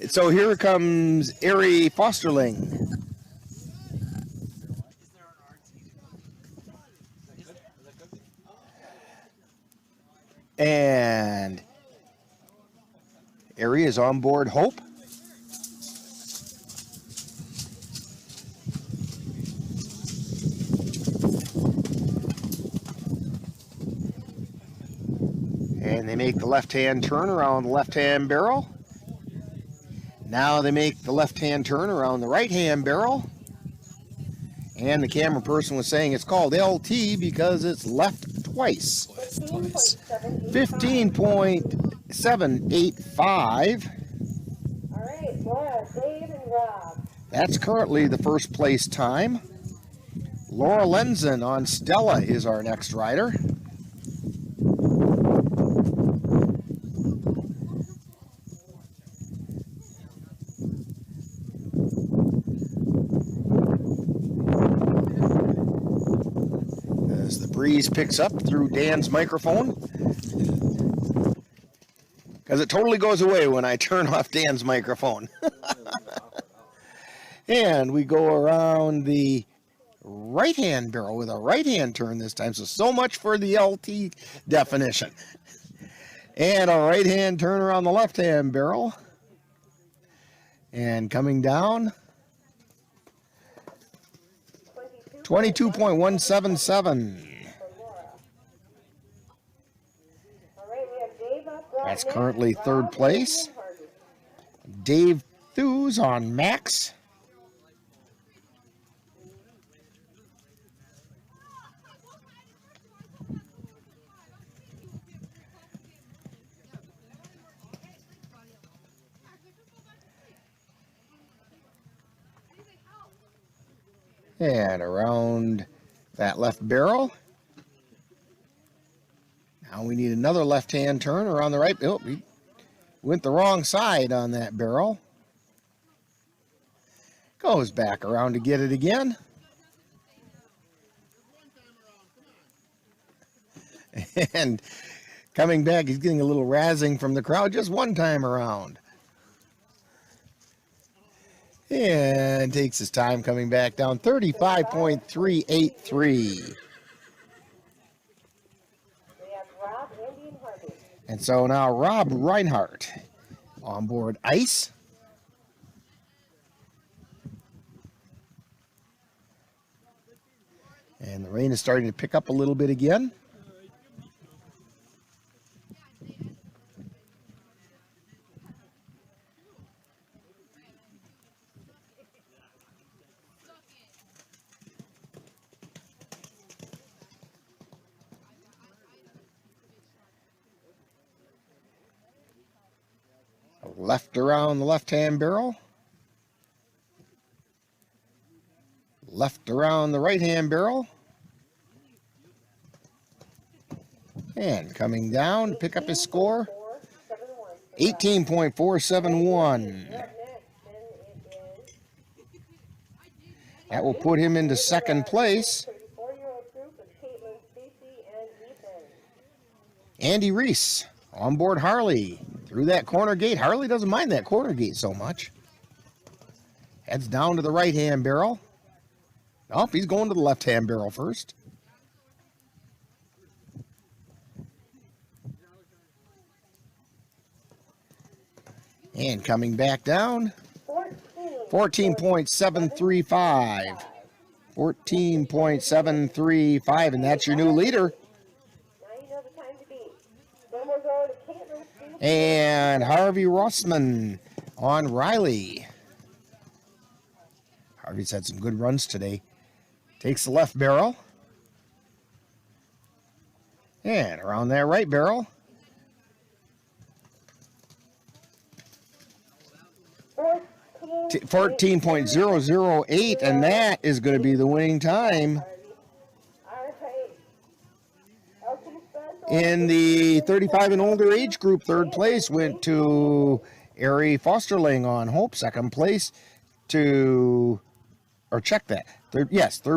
So here comes Ari Fosterling. And Ari is on board Hope. And they make the left-hand turn around the left-hand barrel. Now they make the left-hand turn around the right-hand barrel. And the camera person was saying it's called LT because it's left twice. 15.785. All right, Laura, Dave, and Rob. That's currently the first place time. Laura Lenzen on Stella is our next rider. As the breeze picks up through Dan's microphone, because it totally goes away when I turn off Dan's microphone. And we go around the right-hand barrel with a right-hand turn this time, so much for the LT definition. And a right-hand turn around the left-hand barrel. And coming down, 22.177. That's currently third place. Dave Thews on Max. And around that left barrel. Now we need another left-hand turn around the right. Oh, we went the wrong side on that barrel. Goes back around to get it again. And coming back, he's getting a little razzing from the crowd just one time around. And takes his time coming back down, 35.383. And so now Rob Reinhardt on board Ice. And the rain is starting to pick up a little bit again. Left around the left-hand barrel. Left around the right-hand barrel. And coming down to pick up his score, 18.471. That will put him into second place. Andy Reese on board Harley. Through that corner gate. Harley doesn't mind that corner gate so much. Heads down to the right-hand barrel. Oh, he's going to the left-hand barrel first. And coming back down, 14.735. 14.735, and that's your new leader. And Harvey Rossman on Riley. Harvey's had some good runs today. Takes the left barrel. And around that right barrel. 14.008, and that is going to be the winning time. In the 35 and older age group, third place went to Ari Fosterling on Hope. Second place to, or check that. Third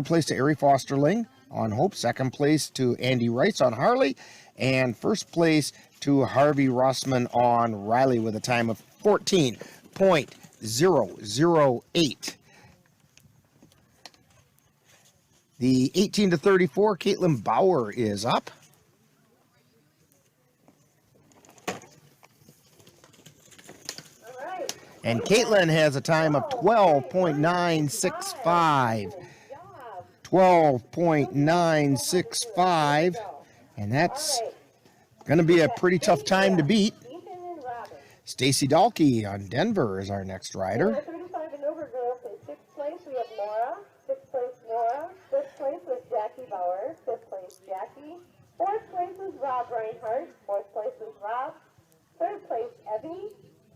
place to Ari Fosterling on Hope. Second place to Andy Rice on Harley. And first place to Harvey Rossman on Riley with a time of 14.008. The 18 to 34, Caitlin Bauer is up. And Caitlin has a time of 12.965. 12.965. And that's going to be a pretty tough time to beat. Stacy Dahlke on Denver is our next rider. 35 and over girls in 6th place we have Laura. 6th place Laura. 5th place was Jackie Bauer. 5th place Jackie. 4th place was Rob Reinhardt. 4th place was Rob. 3rd place Evie.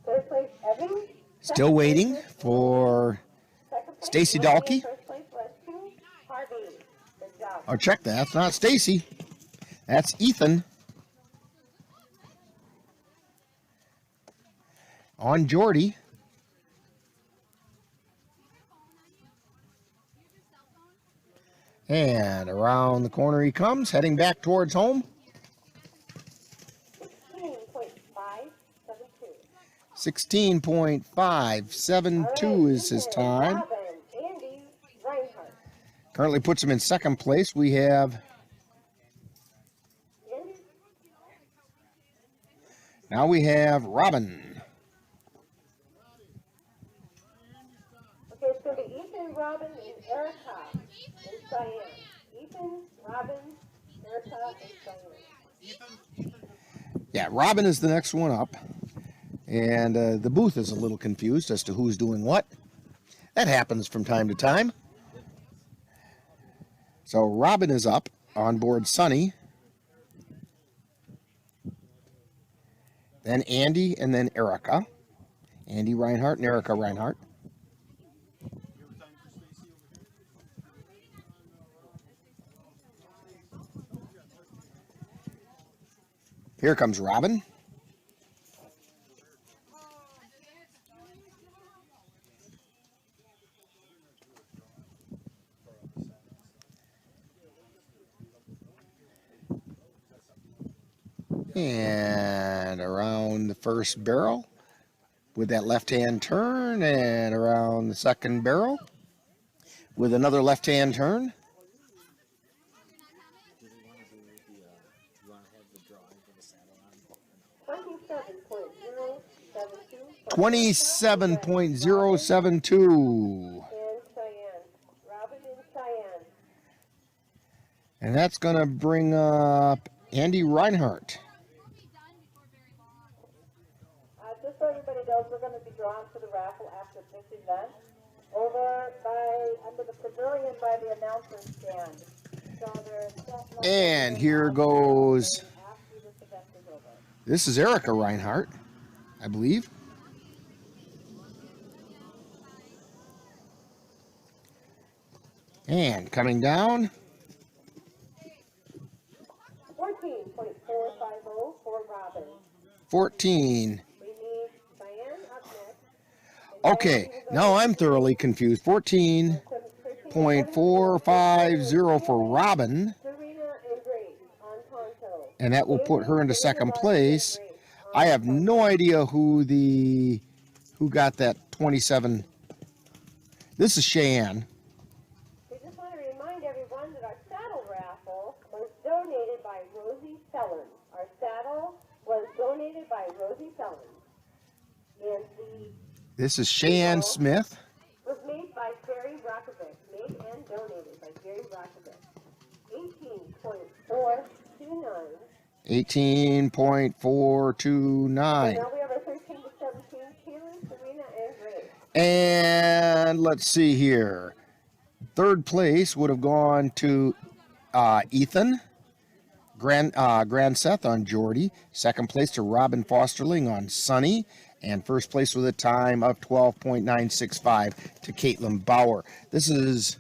3rd place Evie. Still waiting for Stacy Dahlke. 1st place was Harvey. Good job. Oh, check that. That's not Stacy. That's Ethan. On Jordy. And around the corner he comes, heading back towards home. 16.572 is his time. Currently puts him in 2nd place. We have now we have Robin. Okay, it's going to be Ethan, Robin, and Erica in Cheyenne. Ethan, Robin, Erica, and Cheyenne. Yeah, Robin is the next one up. And the booth is a little confused as to who's doing what. That happens from time to time. So Robin is up on board Sunny. Then Andy and then Erica. Andy Reinhardt and Erica Reinhardt. Here comes Robin. And around the first barrel with that left-hand turn, and around the second barrel with another left-hand turn. 27.072. And that's going to bring up Andy Reinhardt. Just so everybody knows, we're going to be drawn for the raffle after this event over under the pavilion by the announcer's stand. So and here goes, this is Erica Reinhardt, I believe. And coming down, 14.450 for Robin. 14. We need Diane up next. Okay, now I'm thoroughly confused. 14.450 for Robin. And that will put her into 2nd place. I have no idea who got that 27. This is Cheyenne. We just want to remind everyone that our saddle raffle was donated by Rosie Fellon. Our saddle was donated by Rosie Fellon. And this is Cheyenne Smith. Was made by Jerry Rockovic. Made and donated by Jerry Rockovic. 18.429. 18.429. Now we have our 13 to 17, Kaylin, Serena, and Grace. And let's see here. 3rd place would have gone to Ethan Grand Seth on Jordy. 2nd place to Robin Fosterling on Sunny. And 1st place with a time of 12.965 to Caitlin Bauer. This is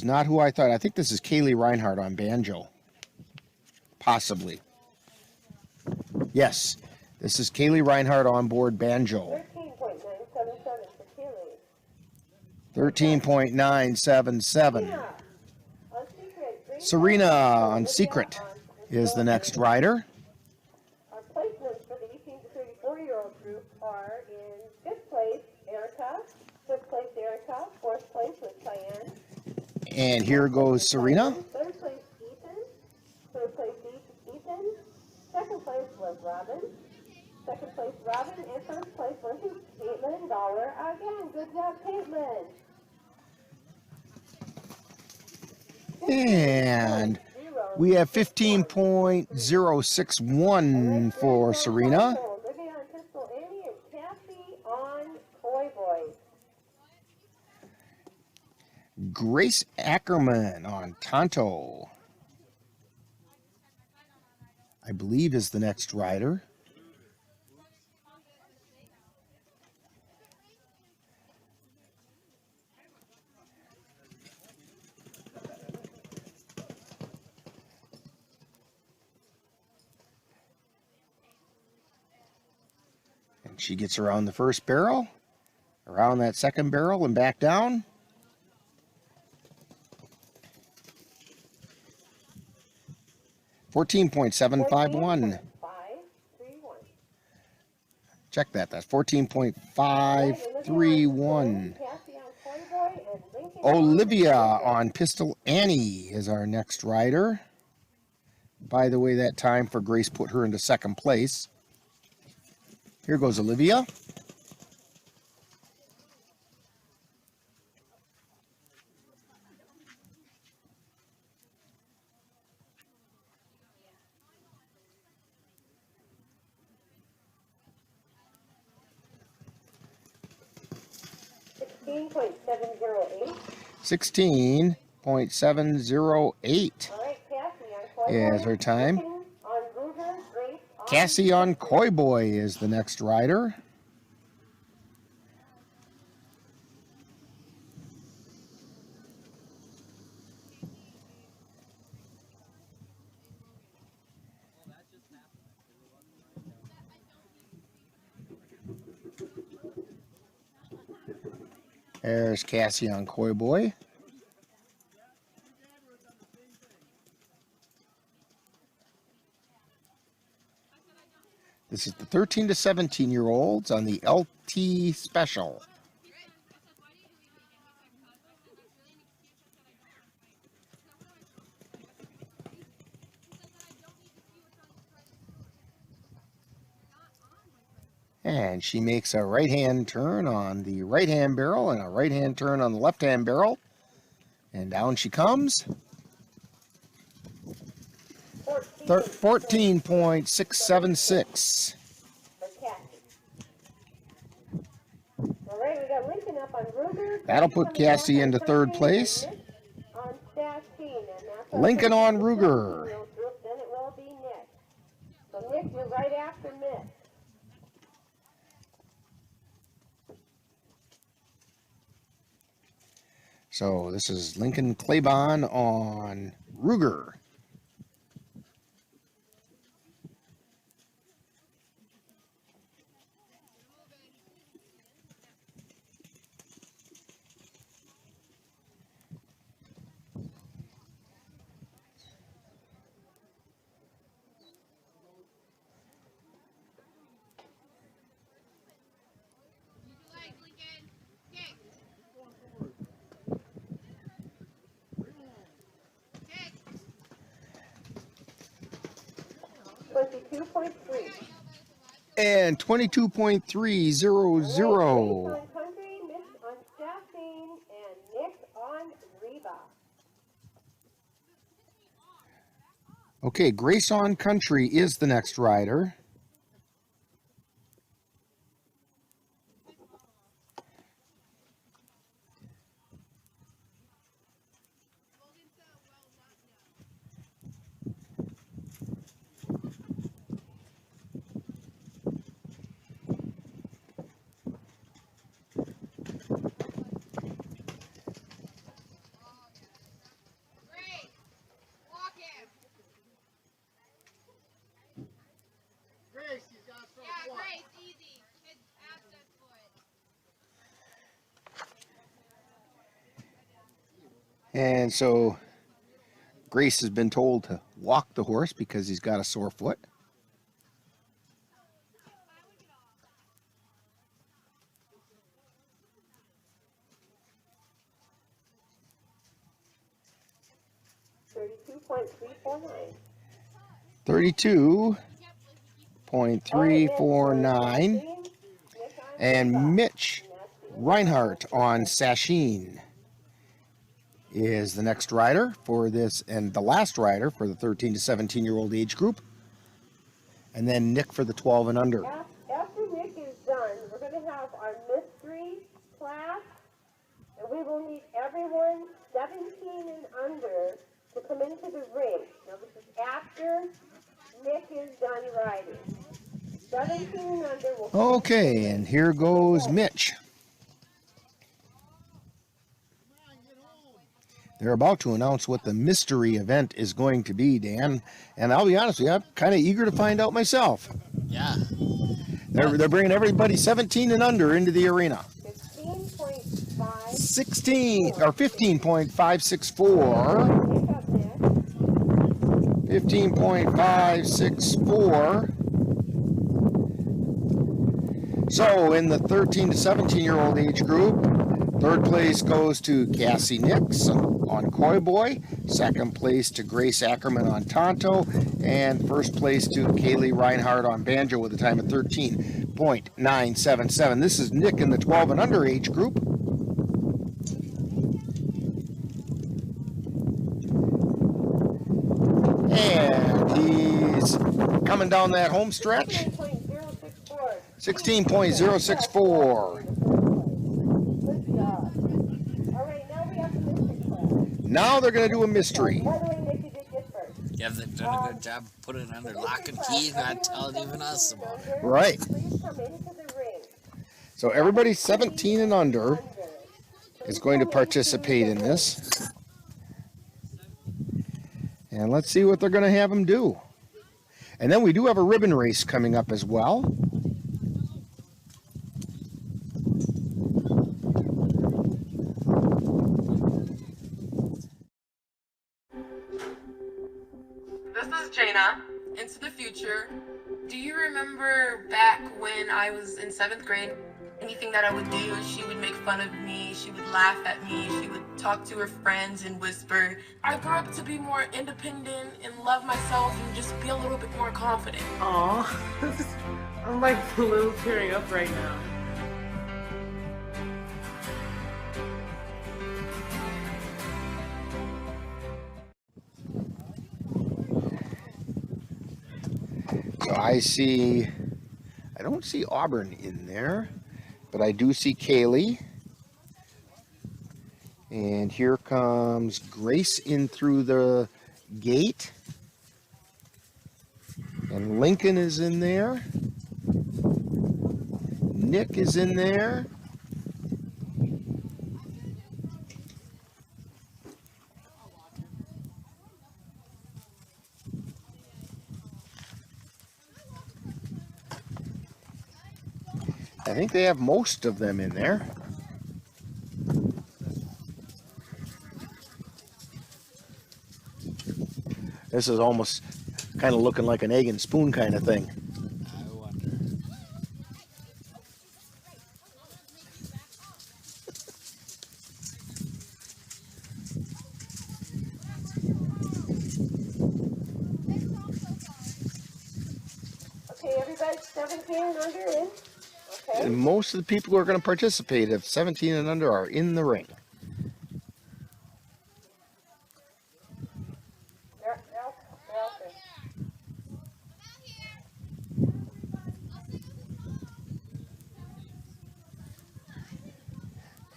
not who I thought. I think this is Kaylee Reinhardt on banjo. Possibly. Yes, this is Kaylee Reinhardt on board banjo. 13.977. Serena on Secret is the next rider. Our placements for the 18 to 34-year-old group are in 5th place, Erica. 5th place, Erica. 4th place was Cheyenne. And here goes Serena. 3rd place, Ethan. 3rd place, Ethan. 2nd place was Robin. 2nd And we have 15.061 for Serena. Olivia on Pistol Annie and Cassie on Coy Boy. Grace Ackerman on Tonto, I believe, is the next rider. And she gets around the first barrel, around that second barrel, and back down. $14.751. Check that. That's 14.531. Olivia on Pistol Annie is our next rider. By the way, that time for Grace put her into second place. Here goes Olivia. $16.708 is her time. Cassie on Coy Boy is the next rider. There's Cassie on Coy Boy. This is the 13 to 17-year-olds on the LT Special. And she makes a right-hand turn on the right-hand barrel and a right-hand turn on the left-hand barrel. And down she comes. 14.676. That'll put Cassie into third place. Lincoln on Ruger. Then it will be Nick. So Nick, you're right after Nick. So this is Lincoln Claybon on Ruger. And 22.300. Okay, Grace on Country is the next rider. And so Grace has been told to walk the horse because he's got a sore foot. $32.349. And Mitch Reinhardt on Sasheen is the next rider for this, and the last rider for the 13 to 17-year-old age group. And then Nick for the 12 and under. After Nick is done, we're going to have our mystery class, and we will need everyone 17 and under to come into the ring. Now, this is after Nick is done riding. 17 and under will... Okay, and here goes Mitch. They're about to announce what the mystery event is going to be, Dan. And I'll be honest with you, I'm kind of eager to find out myself. Yeah. They're bringing everybody 17 and under into the arena. 15.5. 16 or 15.564. 15.564. So in the 13 to 17-year-old age group, third place goes to Cassie Nix on Koi Boy. Second place to Grace Ackerman on Tonto. And first place to Kaylee Reinhardt on Banjo with a time of 13.977. This is Nick in the 12 and under age group. And he's coming down that home stretch. 16.064. Now they're going to do a mystery. Yeah, they've done a good job putting it under lock and key, not telling even us about it. Right. So everybody 17 and under is going to participate in this. And let's see what they're going to have them do. And then we do have a ribbon race coming up as well. Jaina, into the future. Do you remember back when I was in 7th grade? Anything that I would do, she would make fun of me, she would laugh at me, she would talk to her friends and whisper. I grew up to be more independent and love myself and just be a little bit more confident. Aw, I'm like a little tearing up right now. So I don't see Auburn in there, but I do see Kaylee. And here comes Grace in through the gate. And Lincoln is in there. Nick is in there. I think they have most of them in there. This is almost kind of looking like an egg and spoon kind of thing. I wonder. Okay, everybody 17 and under in. Okay. And most of the people who are going to participate of 17 and under are in the ring.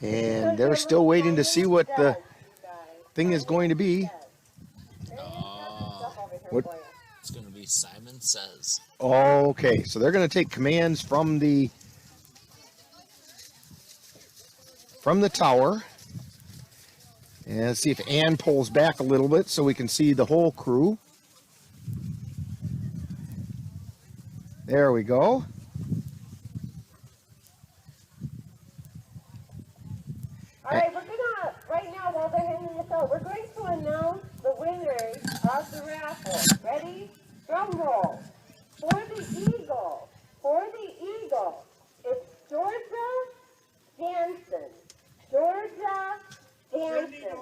And they're still waiting to see what the thing is going to be. What? It's going to be Simon Says. Okay, so they're going to take commands from the tower. And let's see if Ann pulls back a little bit so we can see the whole crew. There we go. All right, we're gonna, right now while they're handing this out, we're going to announce the winners of the raffle. Ready? Drum roll. For the Eagle, it's Georgia Jansen. Georgia Jansen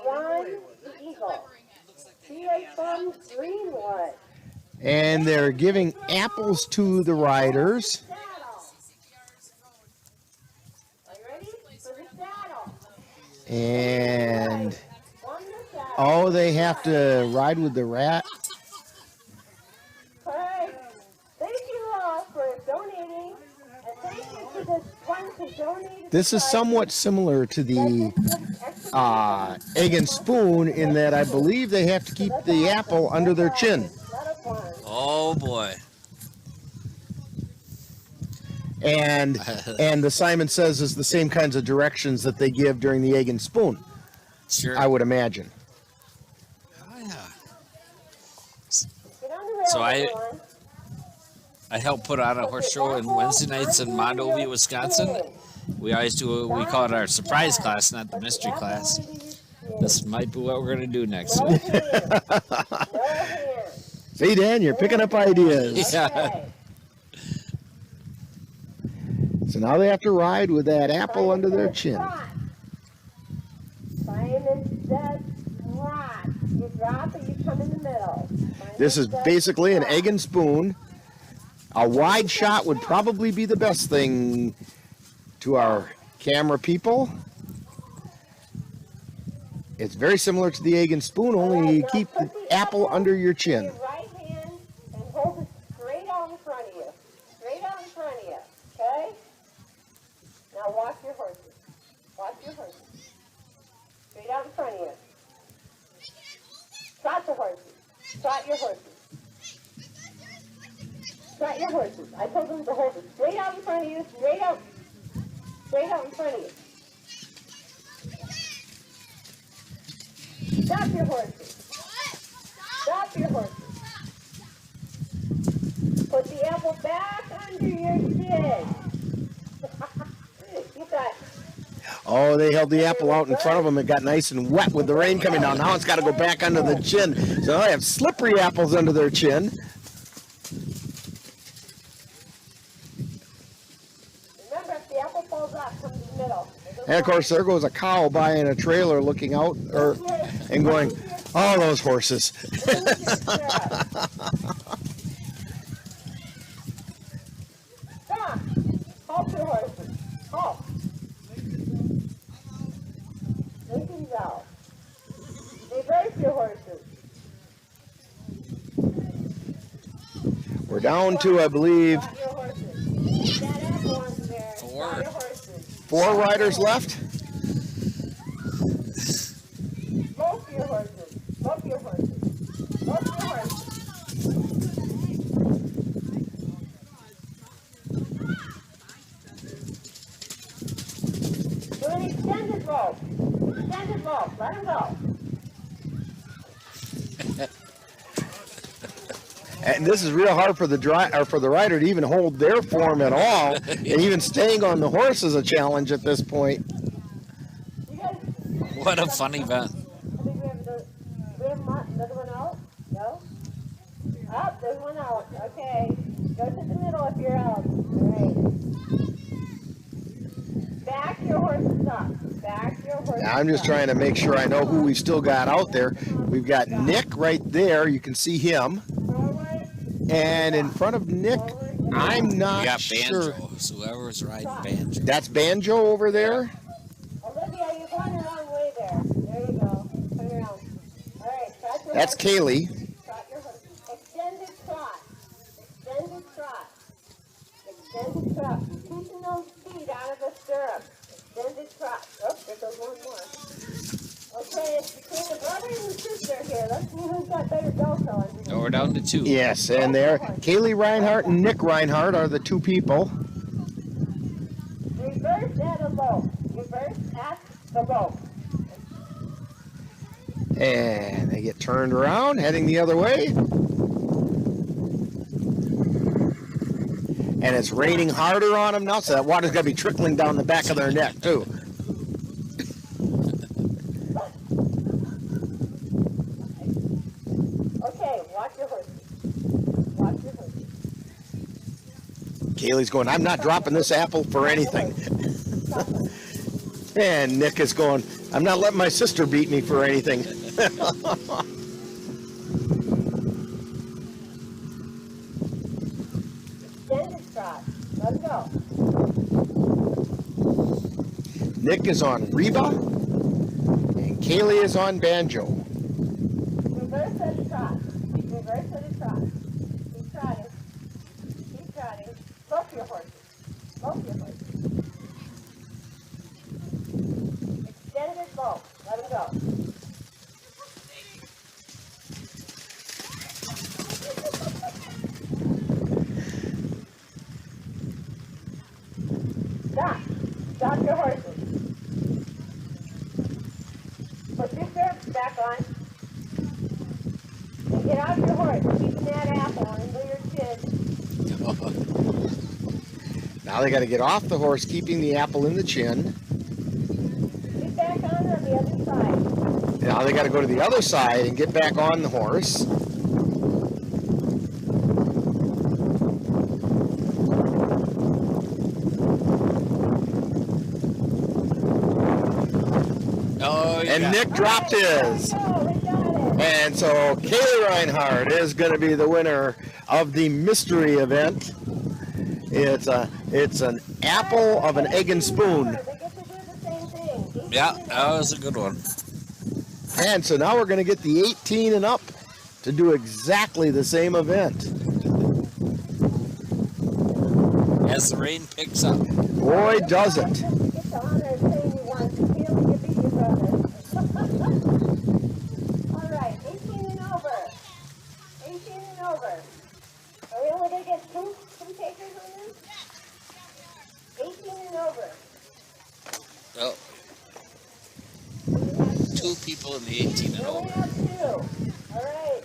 won the Eagle. She is from Greenwood. And they're giving apples to the riders. Are you ready? For the saddle. And Oh, they have to ride with the rat? Alright, thank you all for donating, and thank you to this one who donated. This is somewhat similar to the egg and spoon in that I believe they have to keep the apple under their chin. Oh boy. And the Simon Says is the same kinds of directions that they give during the egg and spoon. Sure. I would imagine. Oh yeah. So I help put on a horse show on Wednesday nights in Mondovi, Wisconsin. We always do we call it our surprise class, not the mystery class. This might be what we're gonna do next week. See, Dan, you're picking up ideas. Yeah. So now they have to ride with that apple under their chin. Simon says trot. You drop and you come in the middle. This is basically an egg and spoon. A wide shot would probably be the best thing to our camera people. It's very similar to the egg and spoon, only you keep the apple under your chin. Your right hand and hold it straight out in front of you. Straight out in front of you. Okay? Now watch your horses. Watch your horses. Straight out in front of you. Trot the horses. Trot your horses. Trot your horses. I told them to hold it straight out in front of you. Straight out in front of you. Stop your horses. Stop your horses. Put the apple back under your chin. You got. Oh, they held the apple out in front of them. It got nice and wet with the rain coming down. Now it's got to go back under the chin. So they have slippery apples under their chin. Remember, if the apple falls off, come to the middle. And of course, there goes a cow by in a trailer looking out and going, oh, those horses. Stop. Halt your horses. Halt. Take these out. Reverse your horses. We're down to, I believe, Stop your horses. That apple under there. Stop your horses. 4 riders left. Both your horses. Both your horses. Both your horses. Do an extended rope. Extended rope. Let him go. And this is real hard for the rider to even hold their form at all. And even staying on the horse is a challenge at this point. What a fun event. I think we have another one out. No? Oh, there's one out. Okay. Go to the middle if you're out. All right. Back your horses up. Back your horses Now, I'm just trying to make sure I know who we've still got out there. We've got Nick right there. You can see him. And in front of Nick, I'm not We got sure. Banjo. So whoever's riding Banjo. That's Banjo over there. Olivia, you're going the wrong way there. There you go. Turn around. All right. Trot your That's horses. Kaylee. Trot your horses. Extended trot. Extended trot. Extended trot. Keeping those feet out of the stirrup. Extended trot. Oh, there goes one more. Okay, it's between the brother and the sister here. Let's see who's got better Velcro. Oh, we're down to 2. Yes, and there, Kaylee Reinhardt and Nick Reinhardt are the 2 people. Reverse at a low. Reverse at the low. And they get turned around, heading the other way. And it's raining harder on them now, so that water's got to be trickling down the back of their neck, too. Okay, watch your horses. Watch your horses. Kaylee's going, I'm not dropping this apple for anything. And Nick is going, I'm not letting my sister beat me for anything. Extended trot. Let's go. Nick is on Reba, and Kaylee is on Banjo. very steady trot. Do a very steady trot. Keep trotting. Keep trotting. Both your horses. Both your horses. Extended both. Let him go. Stop. Stop your horses. Put your stirrups back on. And get off your horse. Keeping that apple under your chin. Now they got to get off the horse, keeping the apple in the chin. Get back on the other side. Now they got to go to the other side and get back on the horse. And Nick dropped his. And so Kaylee Reinhardt is going to be the winner of the mystery event. It's an apple of an egg and spoon. Yeah, that was a good one. And so now we're going to get the 18 and up to do exactly the same event. As the rain picks up. Boy, does it. All right, 18 and over. 18 and over. Are we only going to get two takers on this? 18 and over. Oh. 2 people in the 18 and over. We have 2. All right.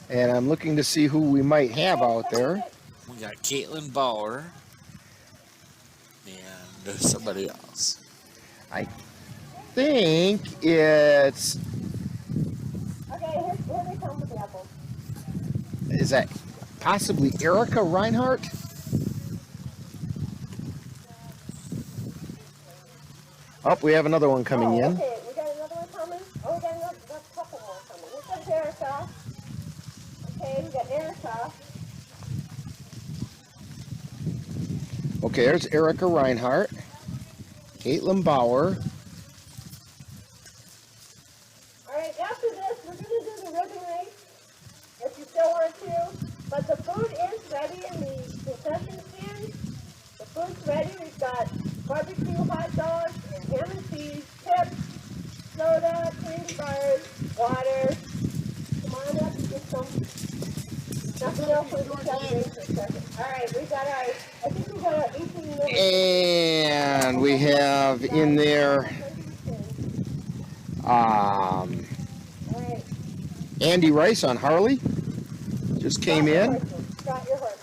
And I'm looking to see who we might have out there. We got Caitlin Bauer and somebody else. I think it's... Okay, here they come with the apples. Is that possibly Erica Reinhardt? Oh, we have another one coming in. Okay, we got another one coming. Oh, we got another couple more coming. This one's Erica. Okay, we got Erica. Okay, there's Erica Reinhardt. Caitlin Bauer. All right, after this, we're going to do the ribbon race, if you still want to. But the food is ready in the concession stand. The food's ready. We've got barbecue hot dogs and ham and cheese, chips, soda, candy bars, water. Come on up and get some. Nothing else for the celebration second. All right, we got our, I think we got our 18 minutes. And we have in there Andy Rice on Harley. Just came in. Got your horses.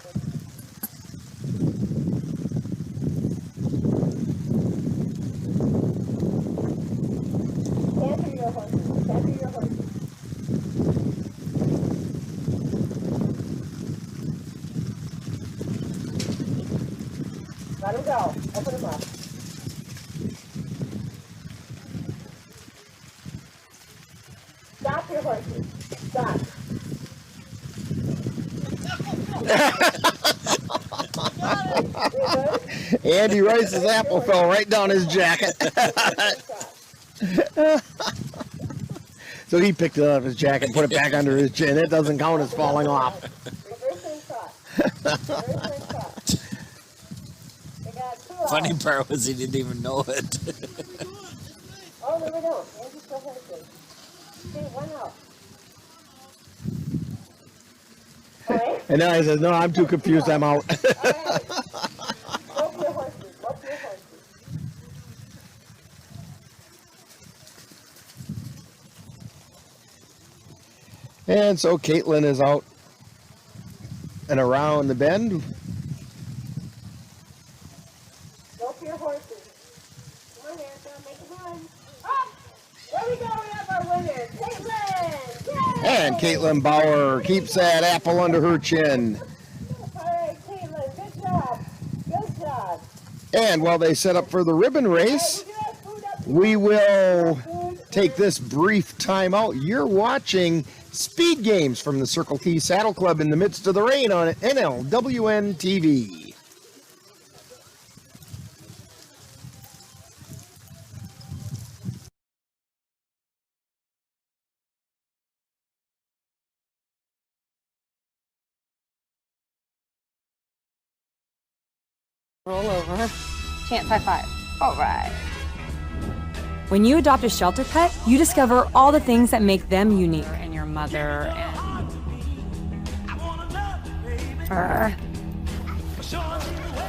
Canter your horses. Canter your horses. Let them go. Open them up. Stop your horses. Stop. Andy Rice's apple fell right down his jacket. So he picked it up his jacket and put it back under his chin. It doesn't count as falling off. Funny part was he didn't even know it. Oh, no, we don't. Andy still has it. Okay, one out. All right. And now he says, no, I'm too confused. I'm out. All right. Go for your horses. Go for your horses. And so Caitlin is out and around the bend. Go for your horses. Come on, Erica, make them run. Oh, there we go. We have our winner, Caitlin. Yay! And Caitlin Bauer keeps that apple under her chin. All right, Caitlin, good job. Good job. And while they set up for the ribbon race, we will take this brief time out. You're watching Speed Games from the Circle T Saddle Club in the midst of the rain on NLWN-TV. Roll over. Chance high five. All right. When you adopt a shelter pet, you discover all the things that make them unique. And your mother and...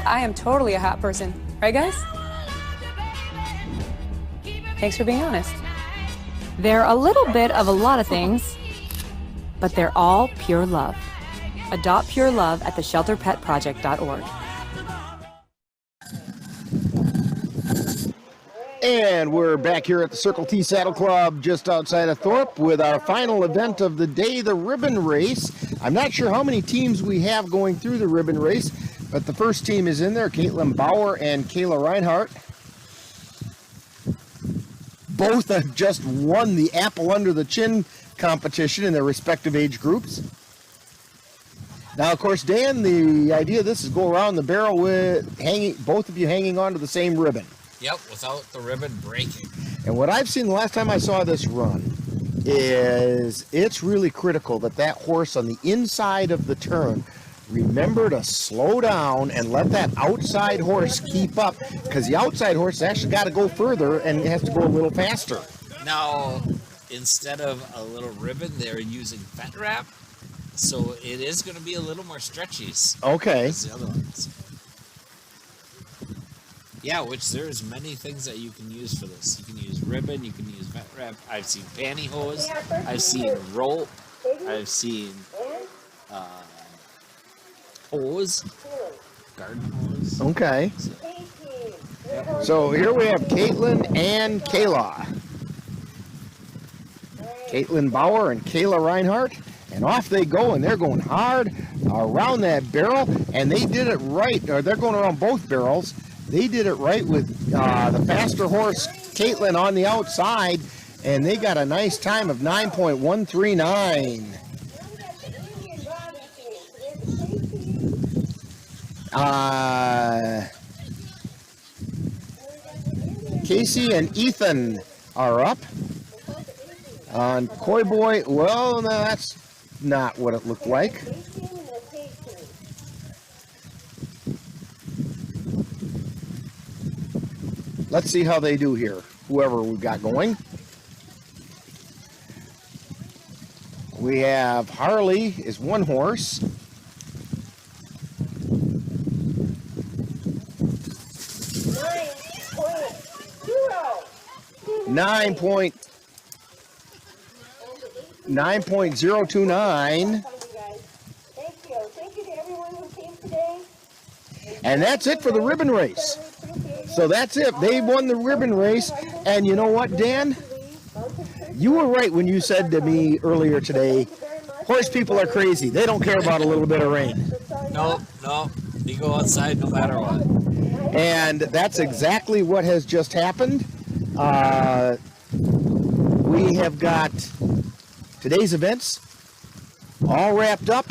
I am totally a hot person. Right, guys? Thanks for being honest. They're a little bit of a lot of things, but they're all pure love. Adopt pure love at theshelterpetproject.org. And we're back here at the Circle T Saddle Club just outside of Thorp with our final event of the day, the ribbon race. I'm not sure how many teams we have going through the ribbon race, but the first team is in there, Caitlin Bauer and Kayla Reinhardt. Both have just won the Apple Under the Chin competition in their respective age groups. Now, of course, Dan, the idea of this is go around the barrel with both of you hanging onto the same ribbon. Yep, without the ribbon breaking. And what I've seen the last time I saw this run is it's really critical that that horse on the inside of the turn remember to slow down and let that outside horse keep up, because the outside horse actually got to go further and it has to go a little faster. Now, instead of a little ribbon, they're using vet wrap, so it is going to be a little more stretchy. Okay. As the other ones. Yeah, which there's many things that you can use for this. You can use ribbon, you can use vet wrap. I've seen pantyhose, I've seen rope, I've seen hose, garden hose. Okay. So here we have Caitlin and Kayla. Caitlin Bauer and Kayla Reinhardt. And off they go, and they're going hard around that barrel. And they did it right, or they're going around both barrels. They did it right with the faster horse, Caitlin, on the outside. And they got a nice time of 9.139. Casey and Ethan are up. On Coy Boy, well, no, that's not what it looked like. Let's see how they do here, whoever we've got going. We have Harley is one horse. 9.029. Thank you to everyone who came today. And that's it for the ribbon race. So that's it. They won the ribbon race. And you know what, Dan? You were right when you said to me earlier today, horse people are crazy. They don't care about a little bit of rain. No. You go outside no matter what. And that's exactly what has just happened. We have got today's events all wrapped up.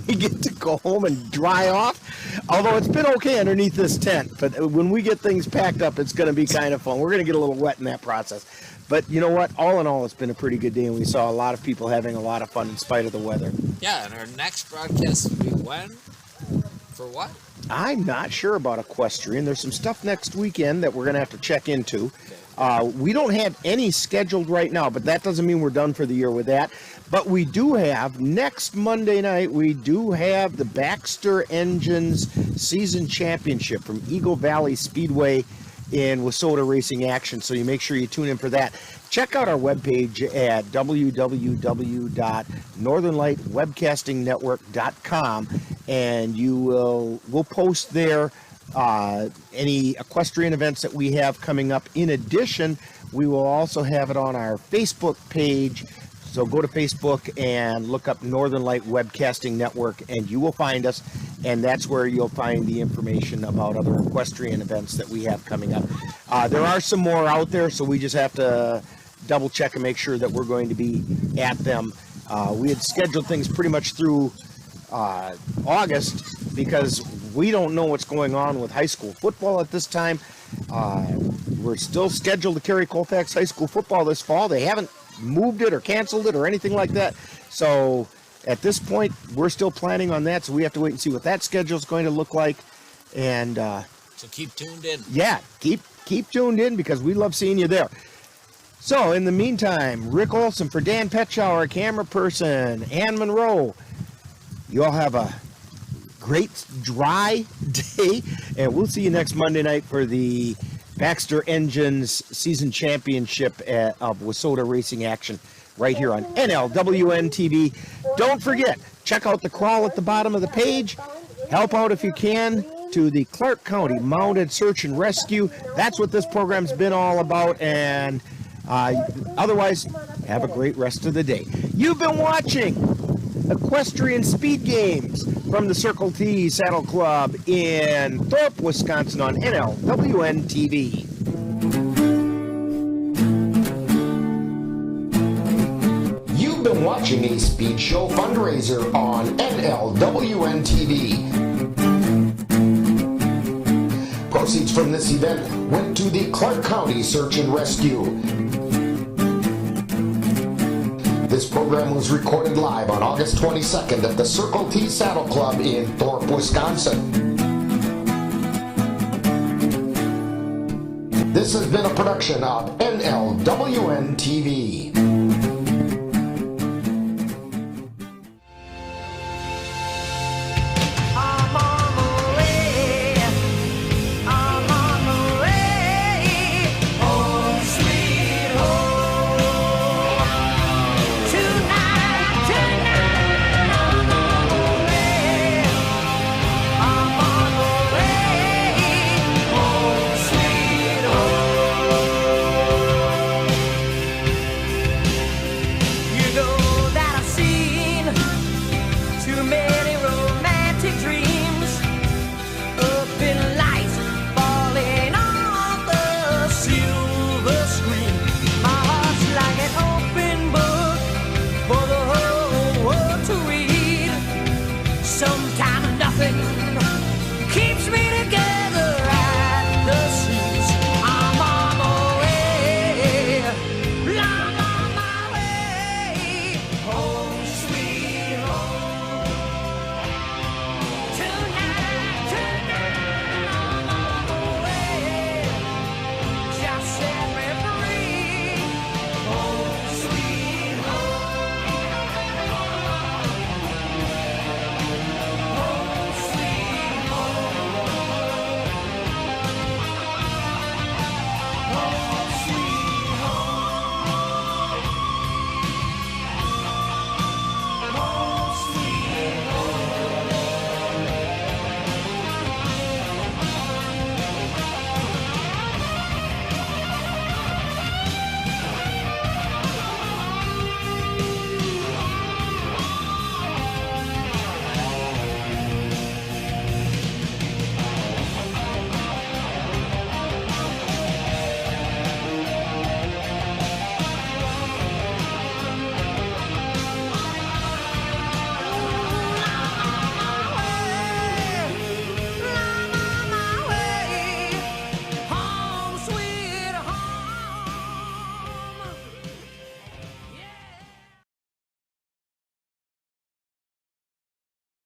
We get to go home and dry off. Although it's been okay underneath this tent, but when we get things packed up, it's going to be kind of fun. We're going to get a little wet in that process. But you know what? All in all, it's been a pretty good day, and we saw a lot of people having a lot of fun in spite of the weather. Yeah, and our next broadcast will be when? For what? I'm not sure about Equestrian. There's some stuff next weekend that we're going to have to check into. We don't have any scheduled right now, but that doesn't mean we're done for the year with that. But we do have, next Monday night, we do have the Baxter Engines Season Championship from Eagle Valley Speedway in Wissota Racing Action. So you make sure you tune in for that. Check out our webpage at www.northernlightwebcastingnetwork.com, and we'll post there any equestrian events that we have coming up. In addition, we will also have it on our Facebook page. So go to Facebook and look up Northern Light Webcasting Network, and you will find us, and that's where you'll find the information about other equestrian events that we have coming up. There are some more out there, so we just have to double check and make sure that we're going to be at them. We had scheduled things pretty much through August because we don't know what's going on with high school football at this time. We're still scheduled to carry Colfax High School football this fall. They haven't moved it or canceled it or anything like that. So at this point, we're still planning on that. So we have to wait and see what that schedule is going to look like. And so keep tuned in. Yeah, keep tuned in because we love seeing you there. So in the meantime, Rick Olson for Dan Petschauer, camera person, Ann Monroe. You all have a great dry day, and we'll see you next Monday night for the Baxter Engines Season Championship of WISSOTA Racing action right here on NLWN-TV. Don't forget, check out the crawl at the bottom of the page. Help out if you can to the Clark County Mounted Search and Rescue. That's what this program's been all about, and otherwise, have a great rest of the day. You've been watching Equestrian Speed Games from the Circle T Saddle Club in Thorp, Wisconsin on NLWN-TV. You've been watching a Speed Show fundraiser on NLWN-TV. Proceeds from this event went to the Clark County Search and Rescue. This program was recorded live on August 22nd at the Circle T Saddle Club in Thorp, Wisconsin. This has been a production of NLWN-TV.